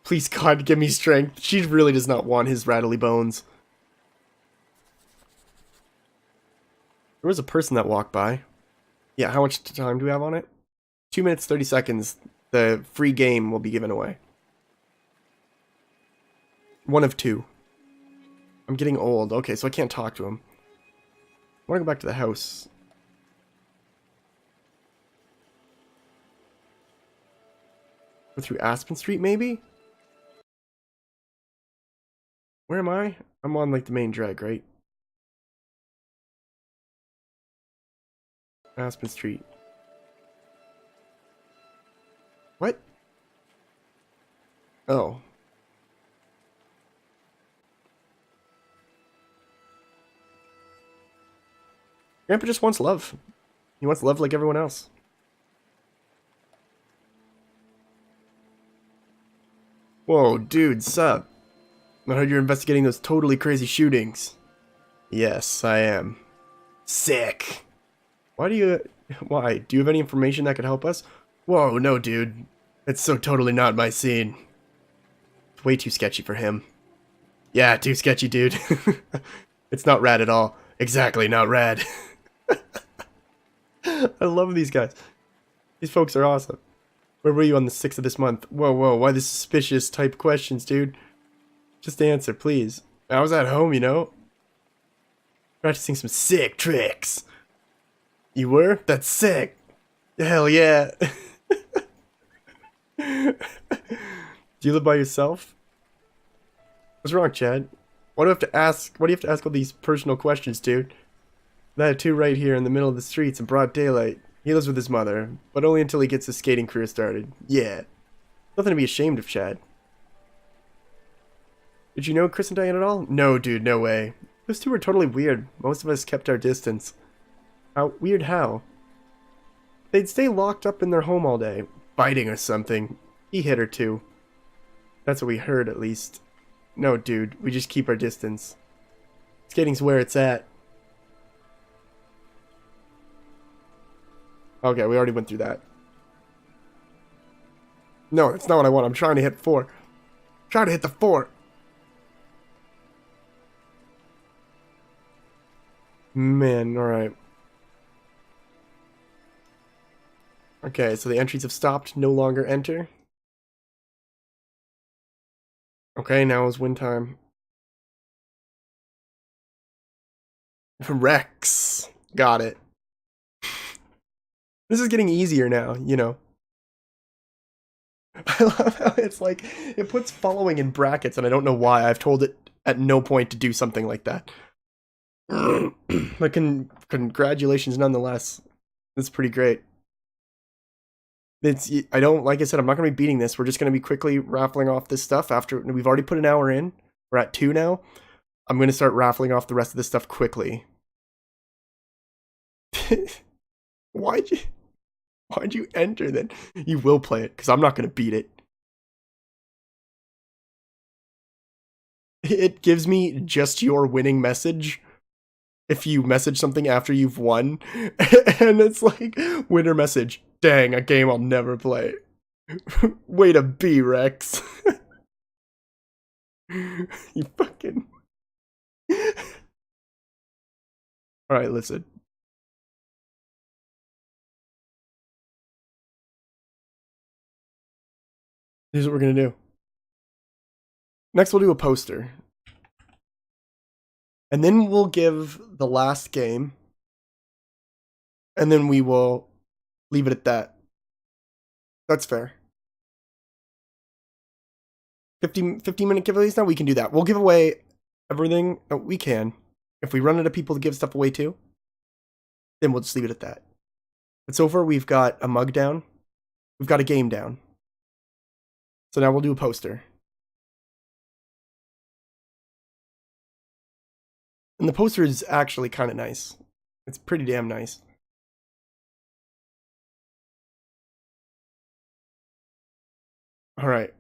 Please, God, give me strength. She really does not want his rattly bones. There was a person that walked by. Yeah, how much time do we have on it? 2 minutes, 30 seconds. The free game will be given away. One of two. I'm getting old. Okay, so I can't talk to him. I want to go back to the house. Go through Aspen Street, maybe? Where am I? I'm on, like, the main drag, right? Aspen Street. What? Oh. Grandpa just wants love. He wants love like everyone else. Whoa, dude, sup? I heard you're investigating those totally crazy shootings. Yes, I am. Sick. Why? Do you have any information that could help us? Whoa, no, dude. It's so totally not my scene. It's way too sketchy for him. Yeah, too sketchy, dude. It's not rad at all. Exactly, not rad. I love these guys. These folks are awesome. Where were you on the 6th of this month? Whoa, whoa, why the suspicious type questions, dude? Just answer, please. I was at home, you know? Practicing some sick tricks. You were? That's sick. Hell yeah. Do you live by yourself? What's wrong, Chad? Why do I have to ask? Why do you have to ask all these personal questions, dude? I had two right here in the middle of the streets in broad daylight. He lives with his mother, but only until he gets his skating career started. Yeah. Nothing to be ashamed of, Chad. Did you know Chris and Diane at all? No, dude, no way. Those two were totally weird. Most of us kept our distance. How weird how? They'd stay locked up in their home all day, fighting or something. He hit her too. That's what we heard, at least. No, dude, we just keep our distance. Skating's where it's at. Okay, we already went through that. No, that's not what I want. I'm trying to hit 4. Try to hit the 4. Man, alright. Okay, so the entries have stopped. No longer enter. Okay, now is win time. Rex. Got it. This is getting easier now, you know. I love how it's like, it puts following in brackets, and I don't know why. I've told it at no point to do something like that. But congratulations nonetheless. That's pretty great. I don't, like I said, I'm not going to be beating this. We're just going to be quickly raffling off this stuff after, we've already put an hour in. We're at 2 now. I'm going to start raffling off the rest of this stuff quickly. Why'd you enter then? You will play it, because I'm not going to beat it. It gives me just your winning message if you message something after you've won. And it's like, winner message. Dang, a game I'll never play. Way to be, Rex. You fucking... Alright, listen. Here's what we're gonna do. Next, we'll do a poster. And then we'll give the last game. And then we will leave it at that. That's fair. 50-minute giveaways now? We can do that. We'll give away everything. Oh, we can. If we run out of people to give stuff away to, then we'll just leave it at that. But so far, we've got a mug down. We've got a game down. So now we'll do a poster. And the poster is actually kind of nice. It's pretty damn nice. All right.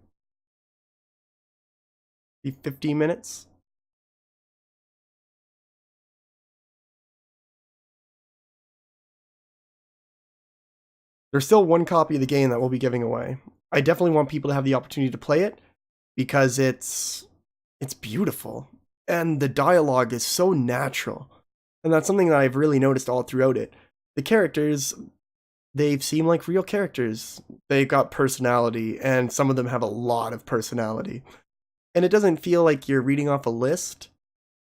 Be 15 minutes. There's still one copy of the game that we'll be giving away. I definitely want people to have the opportunity to play it because it's beautiful and the dialogue is so natural. And that's something that I've really noticed all throughout it. The characters, they seem like real characters. They've got personality, and some of them have a lot of personality. And it doesn't feel like you're reading off a list,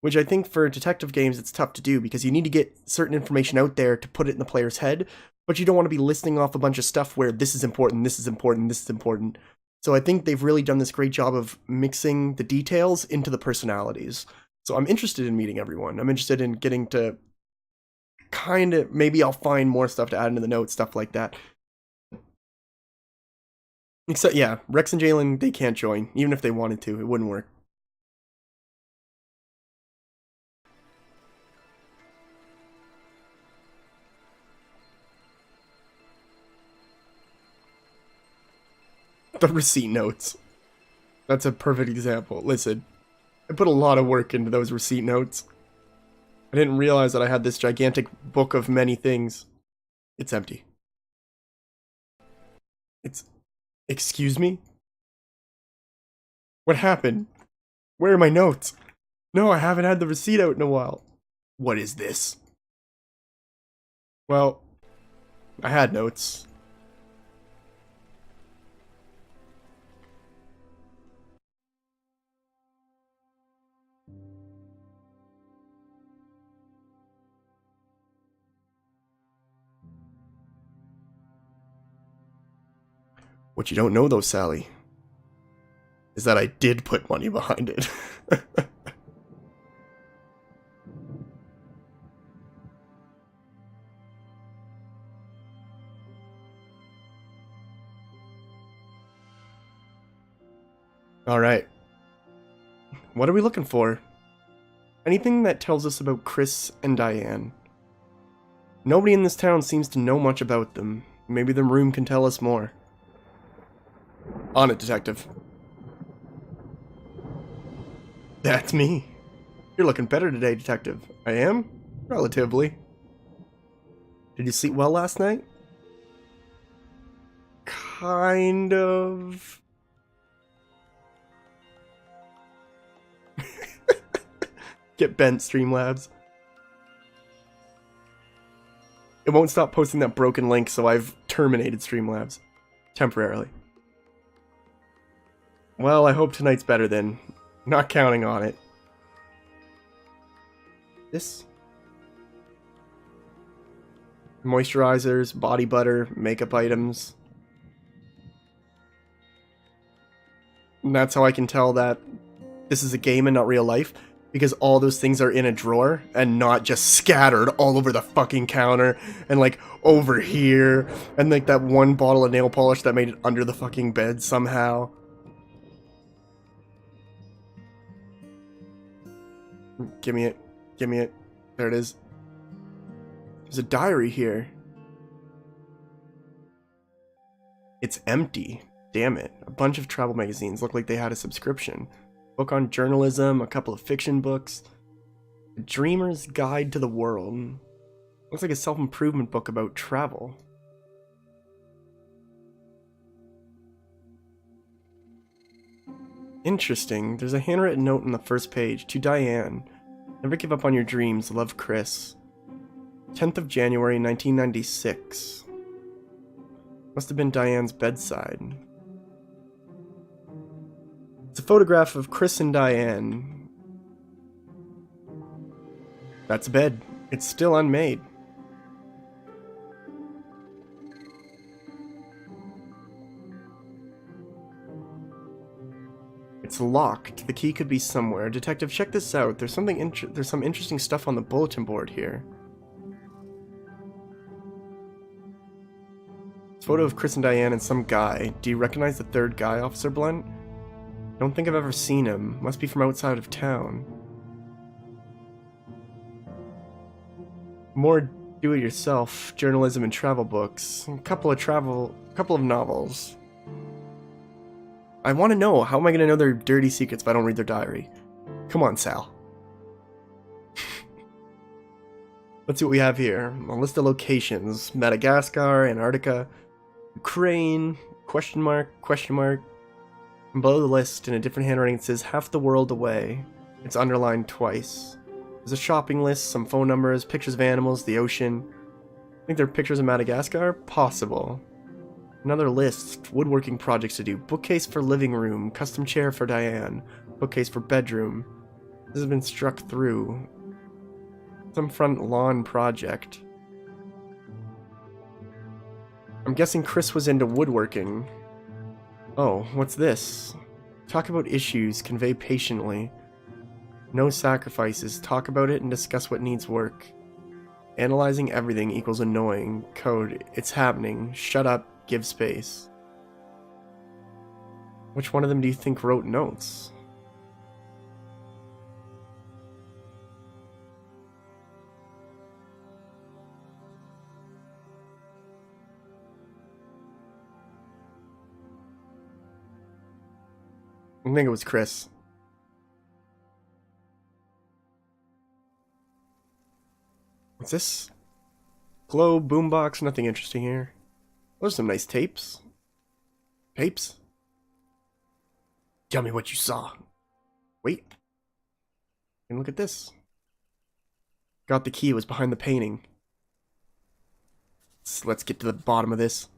which I think for detective games it's tough to do because you need to get certain information out there to put it in the player's head, but you don't want to be listing off a bunch of stuff where this is important, this is important, this is important. So I think they've really done this great job of mixing the details into the personalities. So I'm interested in meeting everyone. I'm interested in getting to kind of, maybe I'll find more stuff to add into the notes, stuff like that. Except, yeah, Rex and Jalen, they can't join. Even if they wanted to, it wouldn't work. The receipt notes. That's a perfect example. Listen, I put a lot of work into those receipt notes. I didn't realize that I had this gigantic book of many things. It's empty. Excuse me? What happened? Where are my notes? No, I haven't had the receipt out in a while. What is this? Well, I had notes. What you don't know, though, Sally, is that I did put money behind it. Alright. What are we looking for? Anything that tells us about Chris and Diane. Nobody in this town seems to know much about them. Maybe the room can tell us more. On it, detective. That's me. You're looking better today, detective. I am? Relatively. Did you sleep well last night? Kind of. Get bent, Streamlabs. It won't stop posting that broken link, so I've terminated Streamlabs. Temporarily. Well, I hope tonight's better then. Not counting on it. This? Moisturizers, body butter, makeup items. And that's how I can tell that this is a game and not real life. Because all those things are in a drawer and not just scattered all over the fucking counter and like over here. And like that one bottle of nail polish that made it under the fucking bed somehow. Give me it. Give me it. There it is. There's a diary here. It's empty. Damn it. A bunch of travel magazines look like they had a subscription. Book on journalism, a couple of fiction books. A Dreamer's Guide to the World. Looks like a self-improvement book about travel. Interesting. There's a handwritten note on the first page. To Diane. Never give up on your dreams. Love, Chris. 10th of January, 1996. Must have been Diane's bedside. It's a photograph of Chris and Diane. That's a bed. It's still unmade. It's locked. The key could be somewhere. Detective, check this out. There's some interesting stuff on the bulletin board here. It's a photo of Chris and Diane and some guy. Do you recognize the third guy, Officer Blunt? Don't think I've ever seen him. Must be from outside of town. More do-it-yourself, journalism and travel books. A couple of novels. I want to know, how am I going to know their dirty secrets if I don't read their diary? Come on, Sal. Let's see what we have here. A list of locations. Madagascar, Antarctica. Ukraine, question mark, question mark. And below the list, in a different handwriting, it says half the world away. It's underlined twice. There's a shopping list, some phone numbers, pictures of animals, the ocean. I think there are pictures of Madagascar? Possible. Another list, woodworking projects to do. Bookcase for living room, custom chair for Diane, bookcase for bedroom. This has been struck through. Some front lawn project. I'm guessing Chris was into woodworking. Oh, what's this? Talk about issues, convey patiently. No sacrifices, talk about it and discuss what needs work. Analyzing everything equals annoying. Code, it's happening. Shut up, give space. Which one of them do you think wrote notes? I think it was Chris. What's this? Globe, boombox, nothing interesting here. Those are some nice tapes. Tapes? Tell me what you saw. Wait. And look at this. Got the key, it was behind the painting. So let's get to the bottom of this.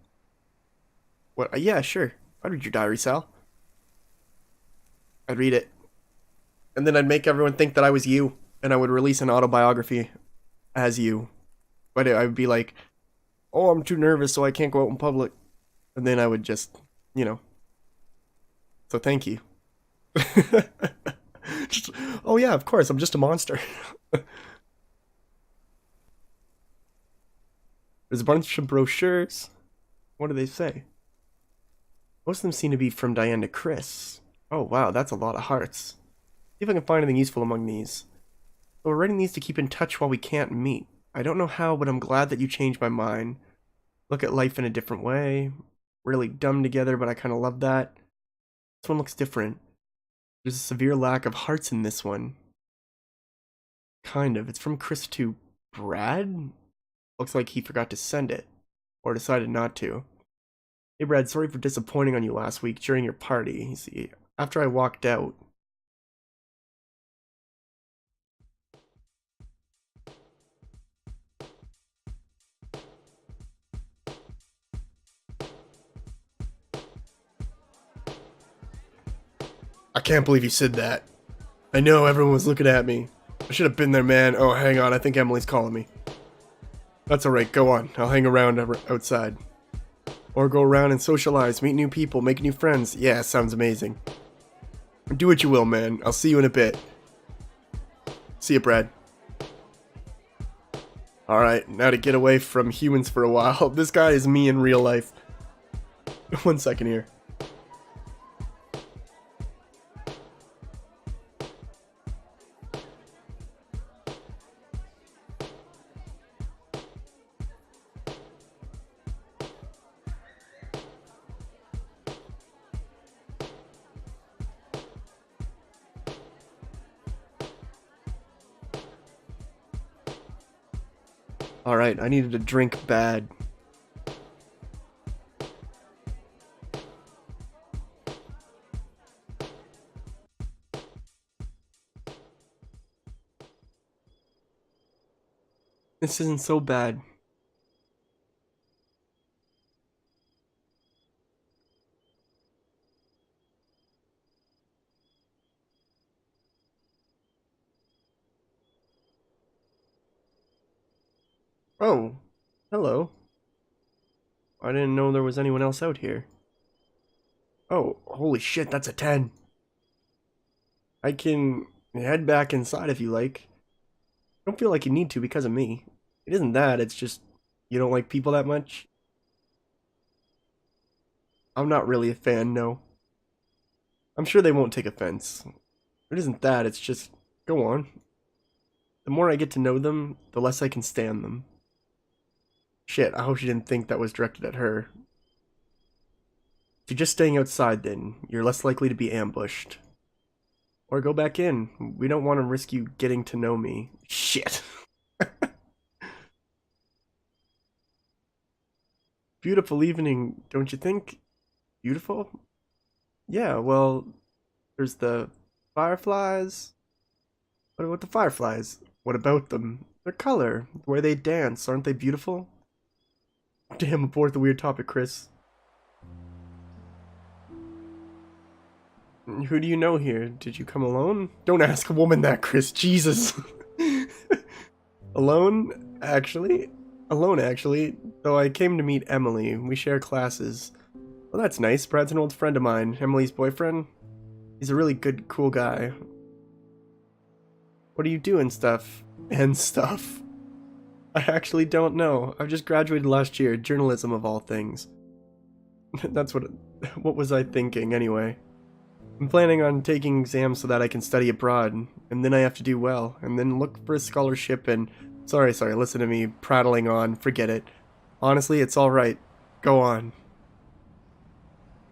What? Yeah, sure. I'd read your diary, Sal. I'd read it. And then I'd make everyone think that I was you. And I would release an autobiography as you. But I would be like, oh, I'm too nervous so I can't go out in public. And then I would just, you know. So thank you. Just, oh yeah, of course, I'm just a monster. There's a bunch of brochures. What do they say? Most of them seem to be from Diane to Chris. Oh wow, that's a lot of hearts. See if I can find anything useful among these. So we're writing these to keep in touch while we can't meet. I don't know how, but I'm glad that you changed my mind. Look at life in a different way. Really dumb together, but I kind of love that. This one looks different. There's a severe lack of hearts in this one. Kind of. It's from Chris to Brad? Looks like he forgot to send it. Or decided not to. Hey Brad, sorry for disappointing on you last week during your party. You see, after I walked out, I can't believe you said that. I know everyone was looking at me. I should have been there, man. Oh, hang on. I think Emily's calling me. That's alright. Go on. I'll hang around outside. Or go around and socialize, meet new people, make new friends. Yeah, sounds amazing. Do what you will, man. I'll see you in a bit. See ya, Brad. Alright, now to get away from humans for a while. This guy is me in real life. 1 second here. Alright, I needed a drink bad. This isn't so bad. Oh, hello. I didn't know there was anyone else out here. Oh, holy shit, that's a 10. I can head back inside if you like. Don't feel like you need to because of me. It isn't that, it's just you don't like people that much. I'm not really a fan, no. I'm sure they won't take offense. It isn't that, it's just, go on. The more I get to know them, the less I can stand them. Shit, I hope she didn't think that was directed at her. If you're just staying outside then, you're less likely to be ambushed. Or go back in. We don't want to risk you getting to know me. Shit. beautiful evening, don't you think? Beautiful? Yeah, well, there's the fireflies. What about the fireflies? What about them? Their color, the way they dance, aren't they beautiful? Damn, abort the weird topic, Chris. Who do you know here? Did you come alone? Don't ask a woman that, Chris. Jesus. Alone? Actually? Alone, actually. Though I came to meet Emily. We share classes. Well, that's nice. Brad's an old friend of mine. Emily's boyfriend. He's a really good, cool guy. What are you doing, stuff? And stuff. I actually don't know. I've just graduated last year. Journalism of all things. That's what was I thinking, anyway? I'm planning on taking exams so that I can study abroad, and then I have to do well, and then look for a scholarship and... Sorry, listen to me prattling on, forget it. Honestly, it's alright. Go on.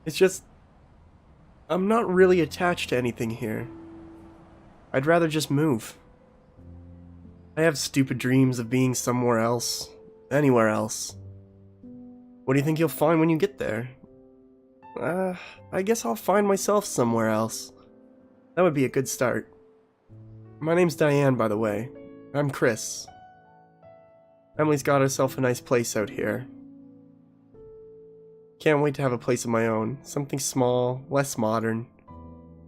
It's just... I'm not really attached to anything here. I'd rather just move. I have stupid dreams of being somewhere else. Anywhere else. What do you think you'll find when you get there? I guess I'll find myself somewhere else. That would be a good start. My name's Diane, by the way. I'm Chris. Emily's got herself a nice place out here. Can't wait to have a place of my own. Something small, less modern.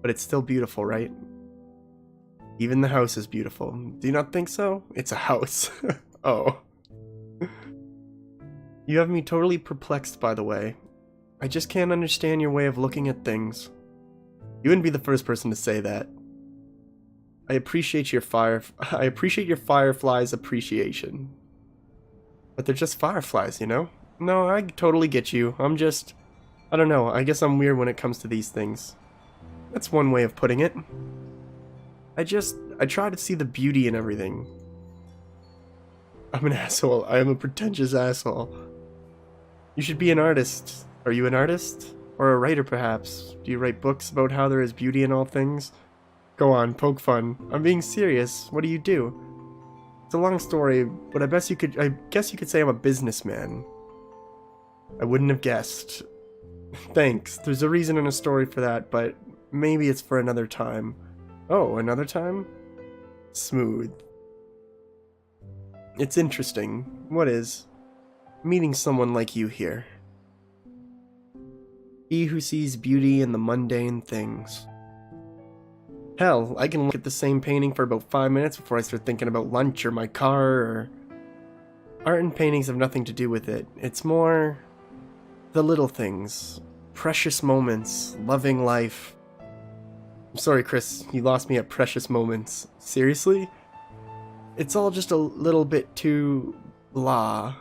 But it's still beautiful, right? Even the house is beautiful. Do you not think so? It's a house. Oh. You have me totally perplexed, by the way. I just can't understand your way of looking at things. You wouldn't be the first person to say that. I appreciate your fireflies' appreciation. But they're just fireflies, you know? No, I totally get you. I don't know, I guess I'm weird when it comes to these things. That's one way of putting it. I try to see the beauty in everything. I'm an asshole. I am a pretentious asshole. You should be an artist. Are you an artist? Or a writer, perhaps? Do you write books about how there is beauty in all things? Go on, poke fun. I'm being serious. What do you do? It's a long story, but I guess you could say I'm a businessman. I wouldn't have guessed. Thanks. There's a reason and a story for that, but maybe it's for another time. Oh, another time? Smooth. It's interesting. What is? Meeting someone like you here. He who sees beauty in the mundane things. Hell, I can look at the same painting for about 5 minutes before I start thinking about lunch or my car or... Art and paintings have nothing to do with it. It's more... the little things. Precious moments. Loving life. I'm sorry, Chris. You lost me at precious moments. Seriously? It's all just a little bit too... blah.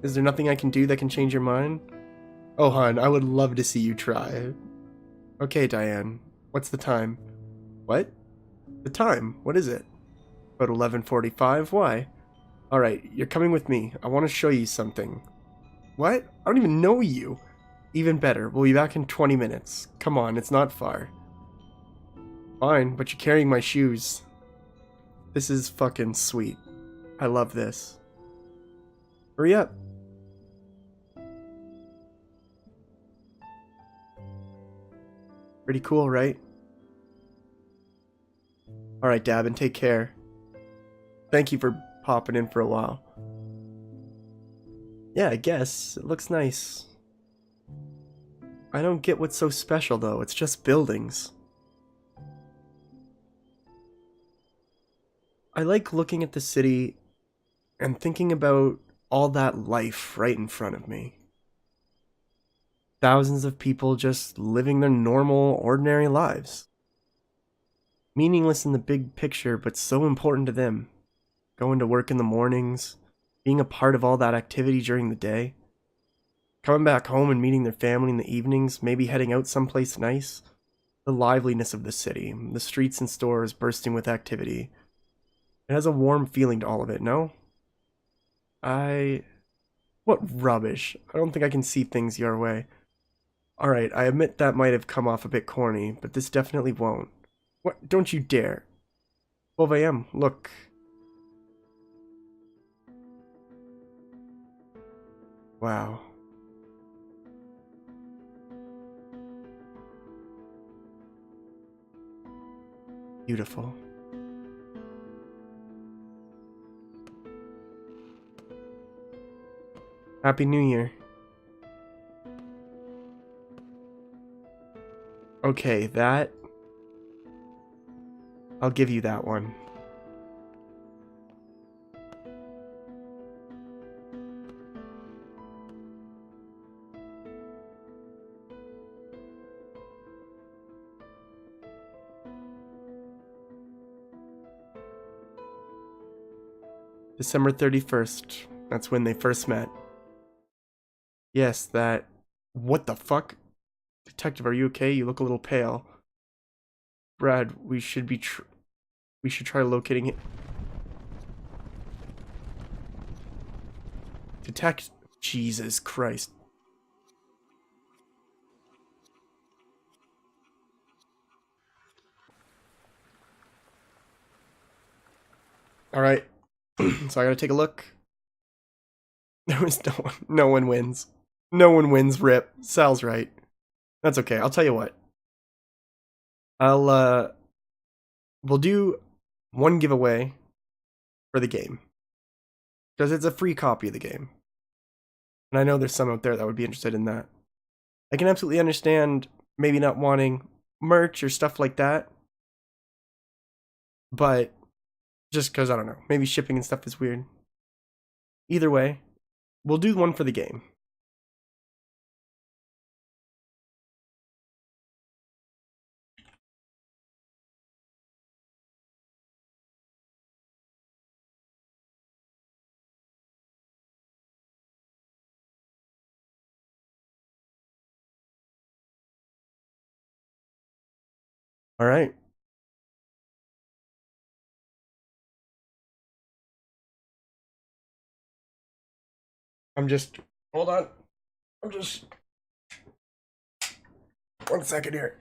Is there nothing I can do that can change your mind? Oh, hon, I would love to see you try. Okay, Diane. What's the time? What? The time? What is it? About 11:45? Why? Alright, you're coming with me. I want to show you something. What? I don't even know you. Even better, we'll be back in 20 minutes. Come on, it's not far. Fine, but you're carrying my shoes. This is fucking sweet. I love this. Hurry up. Pretty cool, right? Alright, Dabin, take care. Thank you for popping in for a while. Yeah, I guess. It looks nice. I don't get what's so special, though. It's just buildings. I like looking at the city and thinking about all that life right in front of me. Thousands of people just living their normal, ordinary lives. Meaningless in the big picture, but so important to them. Going to work in the mornings, being a part of all that activity during the day. Coming back home and meeting their family in the evenings, maybe heading out someplace nice. The liveliness of the city, the streets and stores bursting with activity. It has a warm feeling to all of it, no? What rubbish. I don't think I can see things your way. Alright, I admit that might have come off a bit corny, but this definitely won't. What? Don't you dare. 12 a.m. Look. Wow. Beautiful. Happy New Year. Okay, that... I'll give you that one. December 31st. That's when they first met. Yes, that... What the fuck? Detective, are you okay? You look a little pale. Brad, we should try locating it. Detect... Jesus Christ. Alright. So I gotta take a look. There was no one wins. No one wins, Rip. Sal's right. That's okay. I'll tell you what. We'll do one giveaway for the game. Because it's a free copy of the game. And I know there's some out there that would be interested in that. I can absolutely understand maybe not wanting merch or stuff like that. But just because, I don't know, maybe shipping and stuff is weird. Either way, we'll do one for the game. All right. Hold on. I'm just, 1 second here.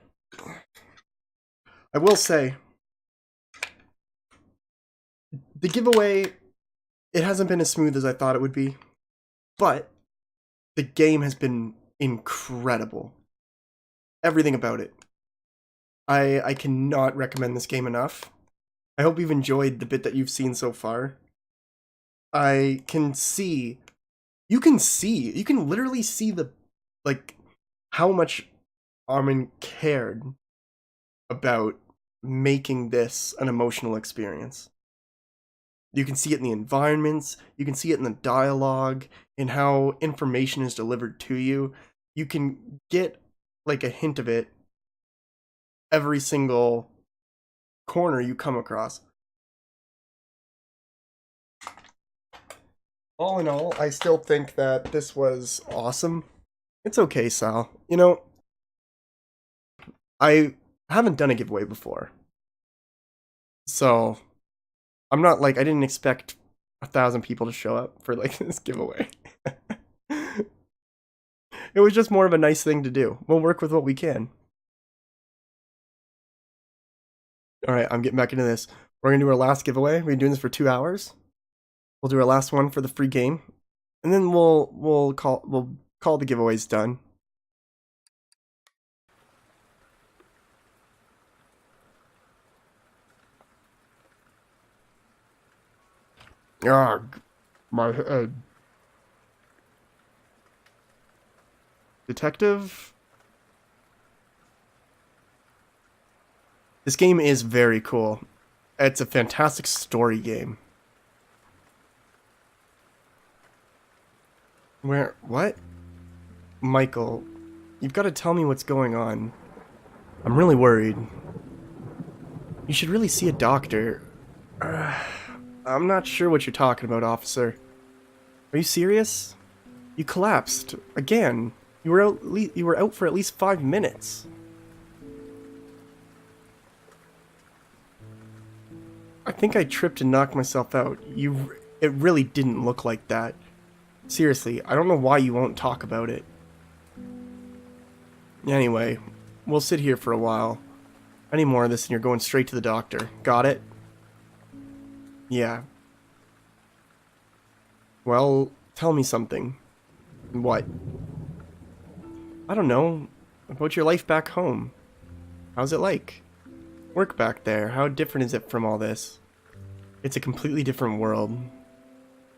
I will say, the giveaway, it hasn't been as smooth as I thought it would be, but the game has been incredible. Everything about it. I cannot recommend this game enough. I hope you've enjoyed the bit that you've seen so far. I can see, you can literally see the, like, how much Armin cared about making this an emotional experience. You can see it in the environments, you can see it in the dialogue, in how information is delivered to you. You can get, like, a hint of it every single corner you come across. All in all, I still think that this was awesome. It's okay, Sal. You know, I haven't done a giveaway before. So, I'm not like, I didn't expect 1,000 people to show up for like this giveaway. It was just more of a nice thing to do. We'll work with what we can. Alright, I'm getting back into this. We're gonna do our last giveaway. We've been doing this for 2 hours. We'll do our last one for the free game. And then we'll call the giveaways done. Ah, my head. Detective? This game is very cool. It's a fantastic story game. What? Michael, you've got to tell me what's going on. I'm really worried. You should really see a doctor. I'm not sure what you're talking about, officer. Are you serious? You collapsed. Again. You were out for at least 5 minutes. I think I tripped and knocked myself out. It really didn't look like that. Seriously, I don't know why you won't talk about it. Anyway, we'll sit here for a while. Any more of this and you're going straight to the doctor. Got it? Yeah. Well, tell me something. What? I don't know. About your life back home. How's it like? Work back there, how different is it from all this? It's a completely different world.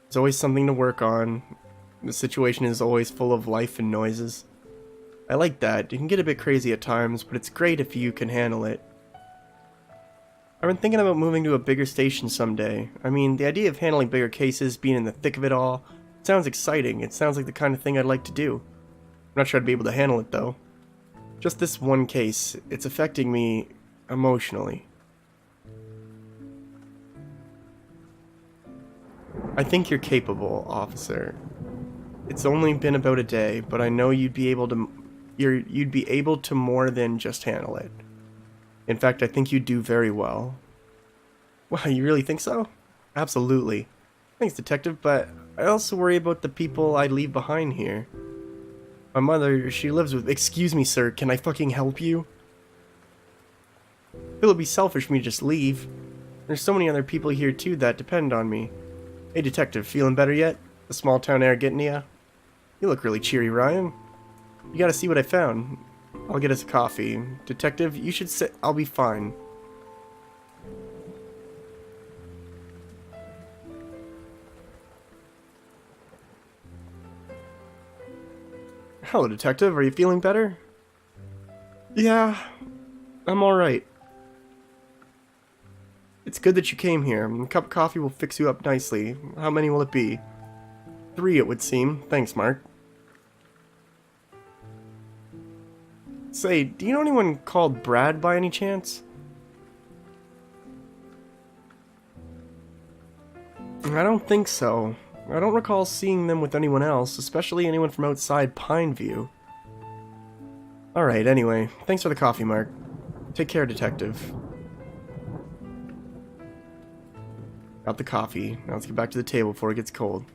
There's always something to work on. The situation is always full of life and noises. I like that. It can get a bit crazy at times, but it's great if you can handle it. I've been thinking about moving to a bigger station someday. I mean, the idea of handling bigger cases, being in the thick of it all, it sounds exciting. It sounds like the kind of thing I'd like to do. I'm not sure I'd be able to handle it, though. Just this one case, it's affecting me emotionally. I think you're capable, officer. It's only been about a day, but I know you'd be able to more than just handle it. In fact, I think you'd do very well. Wow, you really think so? Absolutely. Thanks, detective, but I also worry about the people I leave behind here. My mother, she lives with— Excuse me, sir, can I fucking help you? It would be selfish for me to just leave. There's so many other people here too that depend on me. Hey detective, feeling better yet? The small town air getting ya? You look really cheery, Ryan. You gotta see what I found. I'll get us a coffee. Detective, you should sit— I'll be fine. Hello, detective. Are you feeling better? Yeah, I'm alright. It's good that you came here. A cup of coffee will fix you up nicely. How many will it be? 3, it would seem. Thanks, Mark. Say, do you know anyone called Brad by any chance? I don't think so. I don't recall seeing them with anyone else, especially anyone from outside Pineview. Alright, anyway, thanks for the coffee, Mark. Take care, detective. Got the coffee. Now let's get back to the table before it gets cold.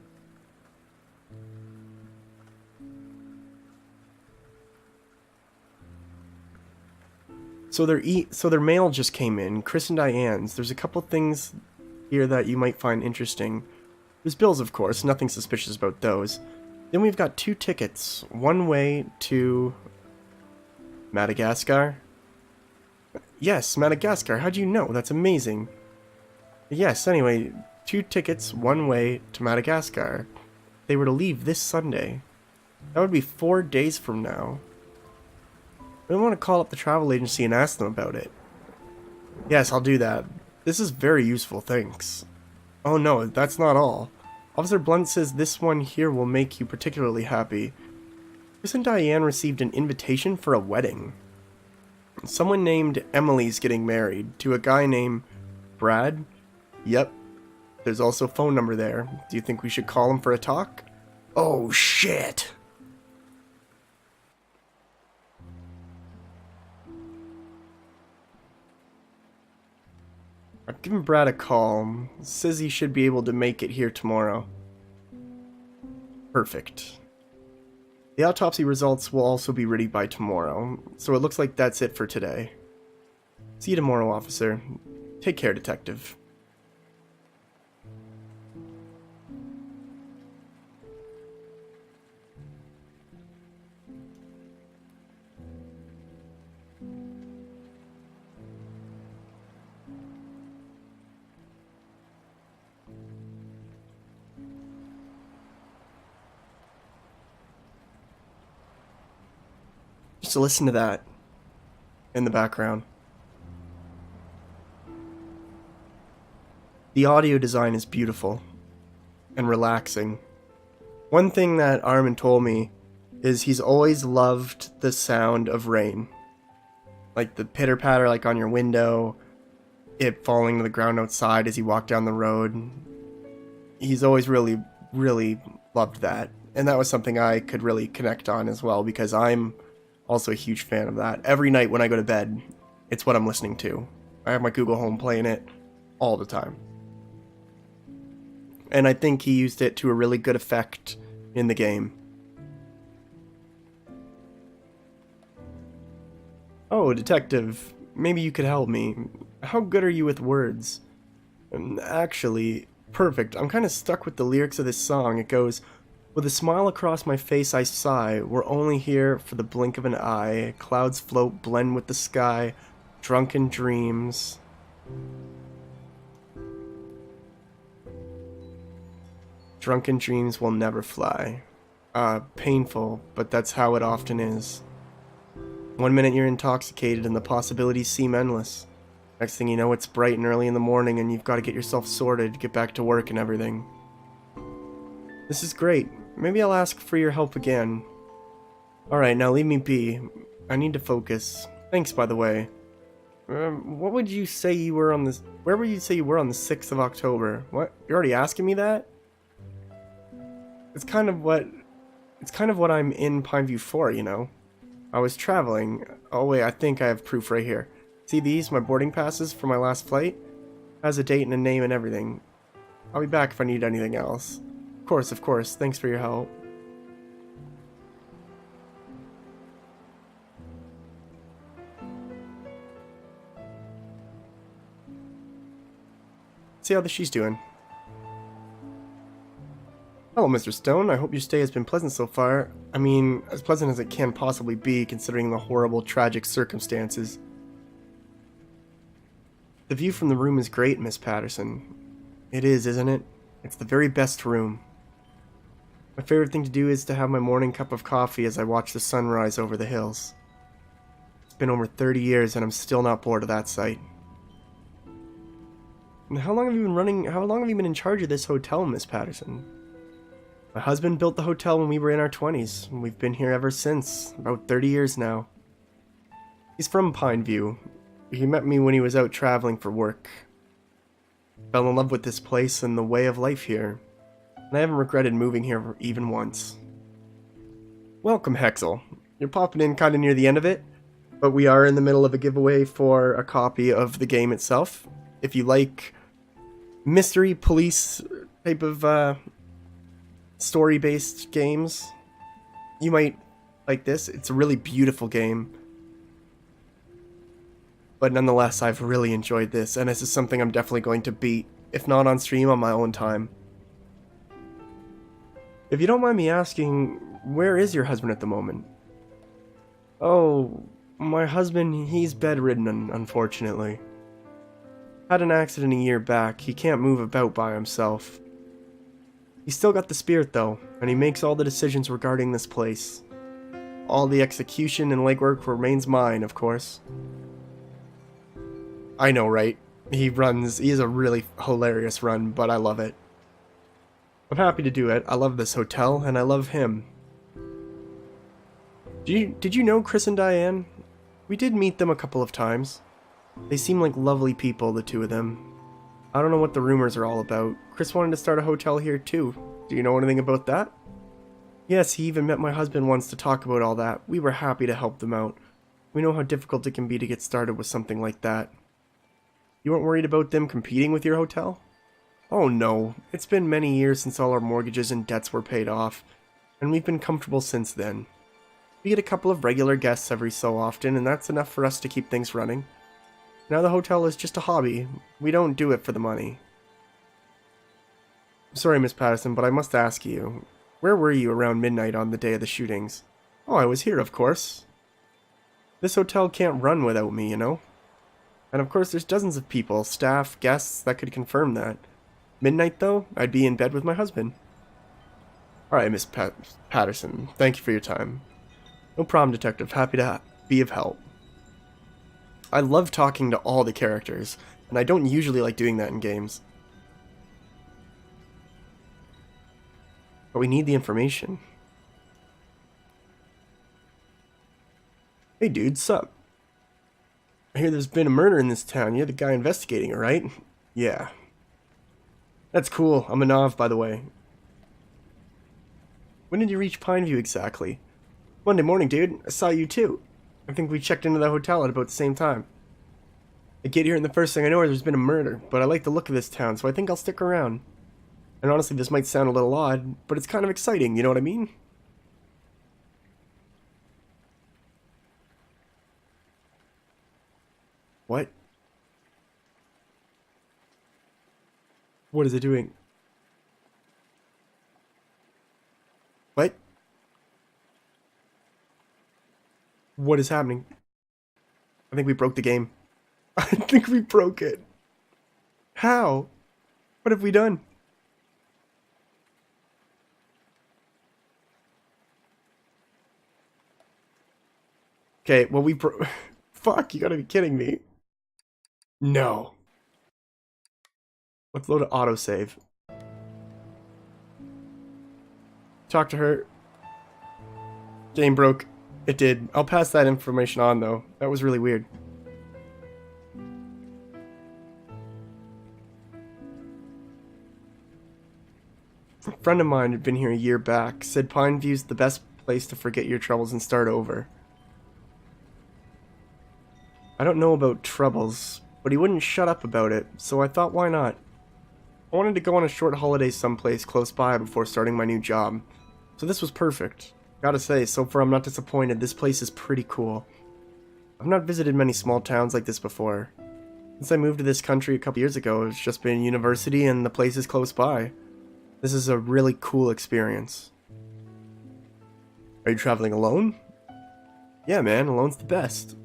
So their mail just came in, Chris and Diane's. There's a couple things here that you might find interesting. There's bills, of course, nothing suspicious about those. Then we've got 2 tickets, one way to Madagascar. Yes, Madagascar, how'd you know? That's amazing. Yes, anyway, 2 tickets, one way to Madagascar. They were to leave this Sunday. That would be 4 days from now. I want to call up the travel agency and ask them about it. Yes, I'll do that. This is very useful, thanks. Oh no, that's not all. Officer Blunt says this one here will make you particularly happy. Chris and Diane received an invitation for a wedding. Someone named Emily's getting married to a guy named Brad. Yep. There's also a phone number there. Do you think we should call him for a talk? Oh shit! I've given Brad a call. Says he should be able to make it here tomorrow. Perfect. The autopsy results will also be ready by tomorrow, so it looks like that's it for today. See you tomorrow, officer. Take care, detective. Just listen to that in the background. The audio design is beautiful and relaxing. One thing that Armin told me is he's always loved the sound of rain. Like the pitter-patter like on your window, it falling to the ground outside as you walk down the road. He's always really, really loved that. And that was something I could really connect on as well, because I'm also a huge fan of that. Every night when I go to bed, it's what I'm listening to. I have my Google Home playing it all the time. And I think he used it to a really good effect in the game. Oh, detective, maybe you could help me. How good are you with words? Actually, perfect. I'm kind of stuck with the lyrics of this song. It goes, With a smile across my face, I sigh. We're only here for the blink of an eye. Clouds float, blend with the sky. Drunken dreams. Drunken dreams will never fly. Painful, but that's how it often is. One minute you're intoxicated and the possibilities seem endless. Next thing you know, it's bright and early in the morning and you've got to get yourself sorted, get back to work and everything. This is great. Maybe I'll ask for your help again. Alright, now leave me be. I need to focus. Thanks, by the way. What would you say you were on this? Where would you say you were on the 6th of October? What? You're already asking me that? It's kind of what I'm in Pineview for, you know? I was traveling. Oh wait, I think I have proof right here. See these? My boarding passes for my last flight? Has a date and a name and everything. I'll be back if I need anything else. Of course. Thanks for your help. See how she's doing. Hello, Mr. Stone. I hope your stay has been pleasant so far. I mean, as pleasant as it can possibly be, considering the horrible, tragic circumstances. The view from the room is great, Miss Patterson. It is, isn't it? It's the very best room. My favorite thing to do is to have my morning cup of coffee as I watch the sun rise over the hills. It's been over 30 years and I'm still not bored of that sight. And how long have you been in charge of this hotel, Miss Patterson? My husband built the hotel when we were in our 20s, and we've been here ever since, about 30 years now. He's from Pineview. He met me when he was out traveling for work. Fell in love with this place and the way of life here, and I haven't regretted moving here even once. Welcome, Hexel. You're popping in kind of near the end of it, but we are in the middle of a giveaway for a copy of the game itself. If you like mystery police type of story-based games, you might like this. It's a really beautiful game. But nonetheless, I've really enjoyed this, and this is something I'm definitely going to beat, if not on stream, on my own time. If you don't mind me asking, where is your husband at the moment? Oh, my husband, he's bedridden, unfortunately. Had an accident a year back. He can't move about by himself. He's still got the spirit though, and he makes all the decisions regarding this place. All the execution and legwork remains mine, of course. I know, right? He has a really hilarious run, but I love it. I'm happy to do it. I love this hotel, and I love him. Did you know Chris and Diane? We did meet them a couple of times. They seem like lovely people, the two of them. I don't know what the rumors are all about. Chris wanted to start a hotel here too. Do you know anything about that? Yes, he even met my husband once to talk about all that. We were happy to help them out. We know how difficult it can be to get started with something like that. You weren't worried about them competing with your hotel? Oh no, it's been many years since all our mortgages and debts were paid off, and we've been comfortable since then. We get a couple of regular guests every so often, and that's enough for us to keep things running. Now the hotel is just a hobby. We don't do it for the money. Sorry, Miss Patterson, but I must ask you, where were you around midnight on the day of the shootings? Oh, I was here, of course. This hotel can't run without me, you know? And of course there's dozens of people, staff, guests, that could confirm that. Midnight, though, I'd be in bed with my husband. Alright, Miss Patterson, thank you for your time. No problem, Detective. Happy to be of help. I love talking to all the characters, and I don't usually like doing that in games. But we need the information. Hey dude, sup? I hear there's been a murder in this town. You're the guy investigating it, right? Yeah. That's cool. I'm a Nav, by the way. When did you reach Pineview exactly? Monday morning, dude. I saw you too. I think we checked into the hotel at about the same time. I get here and the first thing I know is there's been a murder, but I like the look of this town, so I think I'll stick around. And honestly, this might sound a little odd, but it's kind of exciting, you know what I mean? What? What is it doing? What is happening? I think we broke the game. I think we broke it. How? What have we done? Okay, well we Fuck, you gotta be kidding me. No. Let's load an autosave. Talk to her. Game broke. It did. I'll pass that information on though. That was really weird. A friend of mine had been here a year back. Said Pineview's the best place to forget your troubles and start over. I don't know about troubles, but he wouldn't shut up about it, so I thought why not? I wanted to go on a short holiday someplace close by before starting my new job, so this was perfect. Gotta say, so far I'm not disappointed. This place is pretty cool. I've not visited many small towns like this before. Since I moved to this country a couple years ago, it's just been university and the place is close by. This is a really cool experience. Are you traveling alone? Yeah, man, alone's the best.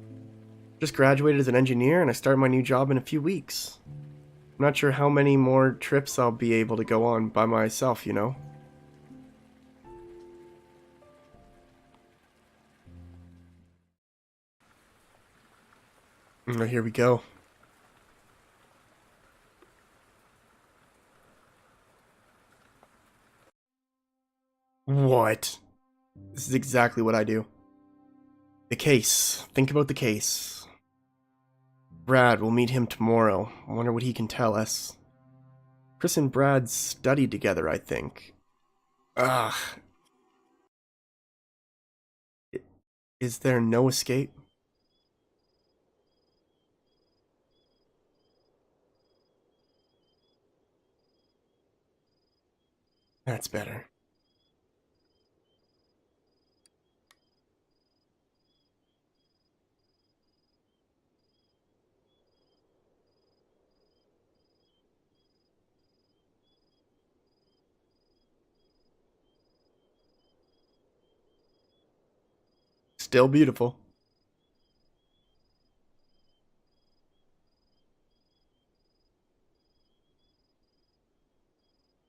Just graduated as an engineer and I start my new job in a few weeks. I'm not sure how many more trips I'll be able to go on by myself, you know? Oh, here we go. What? This is exactly what I do. The case. Think about the case. Brad, we'll meet him tomorrow. I wonder what he can tell us. Chris and Brad studied together, I think. Ugh. Is there no escape? That's better. Still beautiful.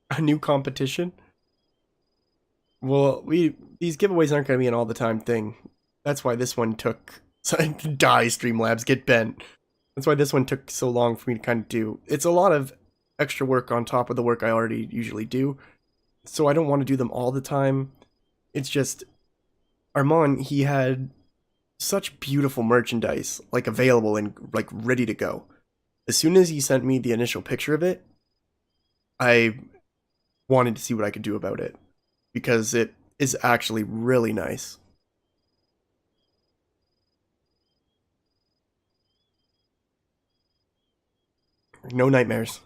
A new competition? Well, these giveaways aren't going to be an all the time thing. That's why this one took die Streamlabs get bent. That's why this one took so long for me to kind of do. It's a lot of extra work on top of the work I already usually do. So I don't want to do them all the time. It's just Armand, he had such beautiful merchandise like available and like ready to go. As soon as he sent me the initial picture of it, I wanted to see what I could do about it because it is actually really nice. No nightmares.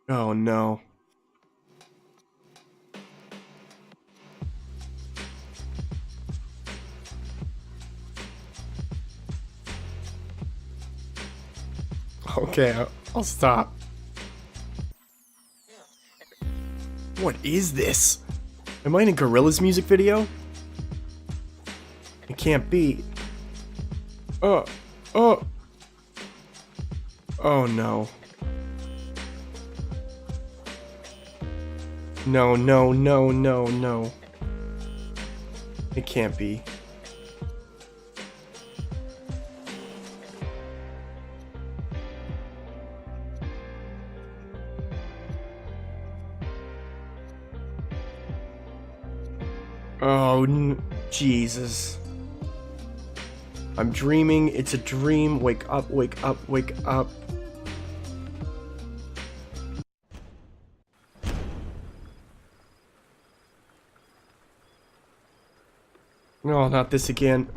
Oh no. Okay, I'll stop. What is this? Am I in a Gorillaz music video? It can't be. Oh, oh. Oh no. No, no, no, no, no. It can't be. Oh, Jesus. I'm dreaming. It's a dream. Wake up, wake up, wake up. No, not this again.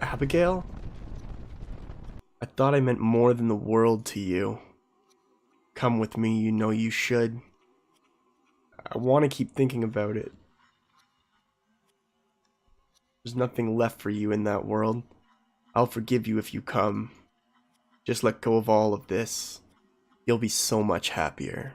Abigail? I thought I meant more than the world to you. Come with me, you know you should. I want to keep thinking about it. There's nothing left for you in that world. I'll forgive you if you come. Just let go of all of this. You'll be so much happier.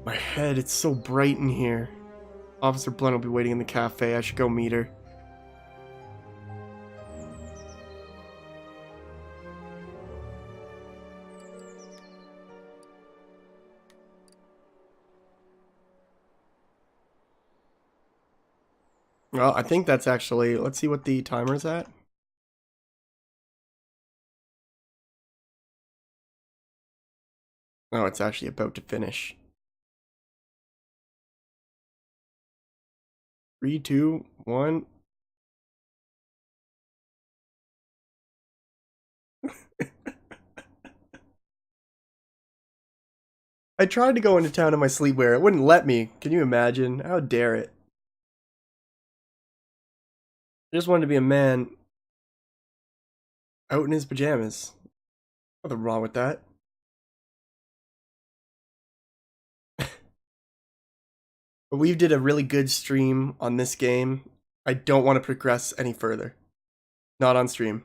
My head, it's so bright in here. Officer Blunt will be waiting in the cafe. I should go meet her. Well, I think that's actually... Let's see what the timer's at. Oh, it's actually about to finish. 3, 2, 1. I tried to go into town in my sleepwear. It wouldn't let me. Can you imagine? How dare it? I just wanted to be a man out in his pajamas. Nothing wrong with that. But we did a really good stream on this game. I don't want to progress any further. Not on stream.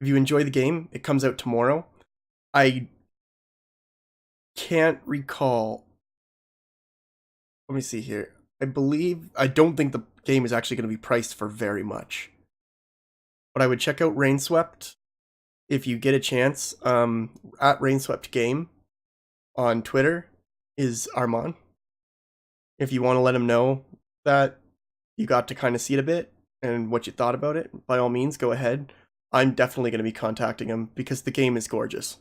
If you enjoy the game, it comes out tomorrow. I can't recall. Let me see here. I don't think the game is actually going to be priced for very much. But I would check out Rainswept if you get a chance. At Rainswept Game on Twitter is Armand. If you want to let him know that you got to kind of see it a bit and what you thought about it, by all means, go ahead. I'm definitely going to be contacting him because the game is gorgeous.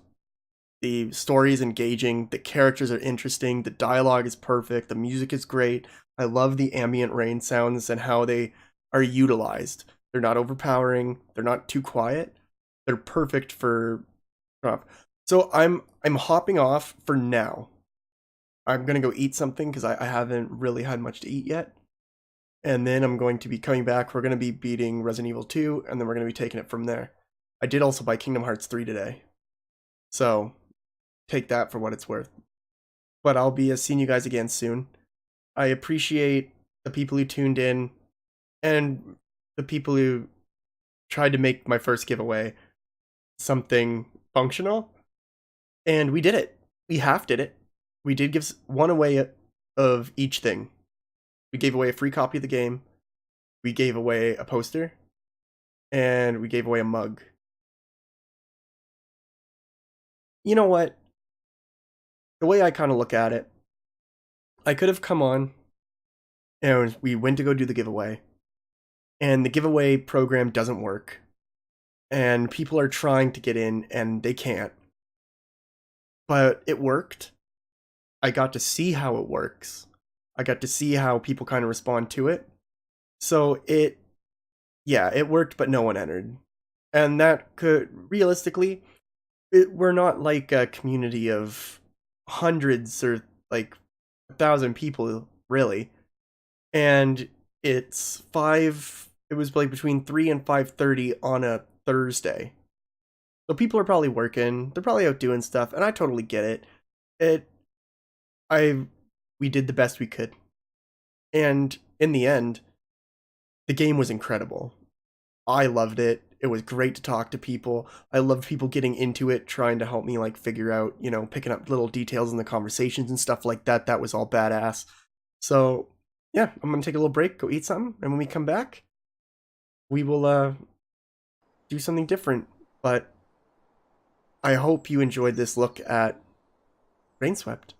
The story is engaging, the characters are interesting, the dialogue is perfect, the music is great. I love the ambient rain sounds and how they are utilized. They're not overpowering, they're not too quiet. They're perfect for so I'm hopping off for now. I'm gonna go eat something because I haven't really had much to eat yet. And then I'm going to be coming back. We're gonna be beating Resident Evil 2, and then we're gonna be taking it from there. I did also buy Kingdom Hearts 3 today. So take that for what it's worth. But I'll be seeing you guys again soon. I appreciate the people who tuned in and the people who tried to make my first giveaway something functional. And we did it. We half did it. We did give one away of each thing. We gave away a free copy of the game. We gave away a poster. And we gave away a mug. You know what? The way I kind of look at it, I could have come on and we went to go do the giveaway. And the giveaway program doesn't work. And people are trying to get in and they can't. But it worked. I got to see how it works. I got to see how people kind of respond to it. So it worked, but no one entered. And that could, realistically, we're not like a community of hundreds or like 1,000 people, really. And it was like between 3 and 5:30 on a Thursday. So people are probably working, they're probably out doing stuff, and I totally get it. We did the best we could. And in the end, the game was incredible. I loved it. It was great to talk to people. I loved people getting into it, trying to help me like figure out, picking up little details in the conversations and stuff like that. That was all badass. So yeah, I'm gonna take a little break, go eat something, and when we come back, we will do something different. But I hope you enjoyed this look at Rainswept.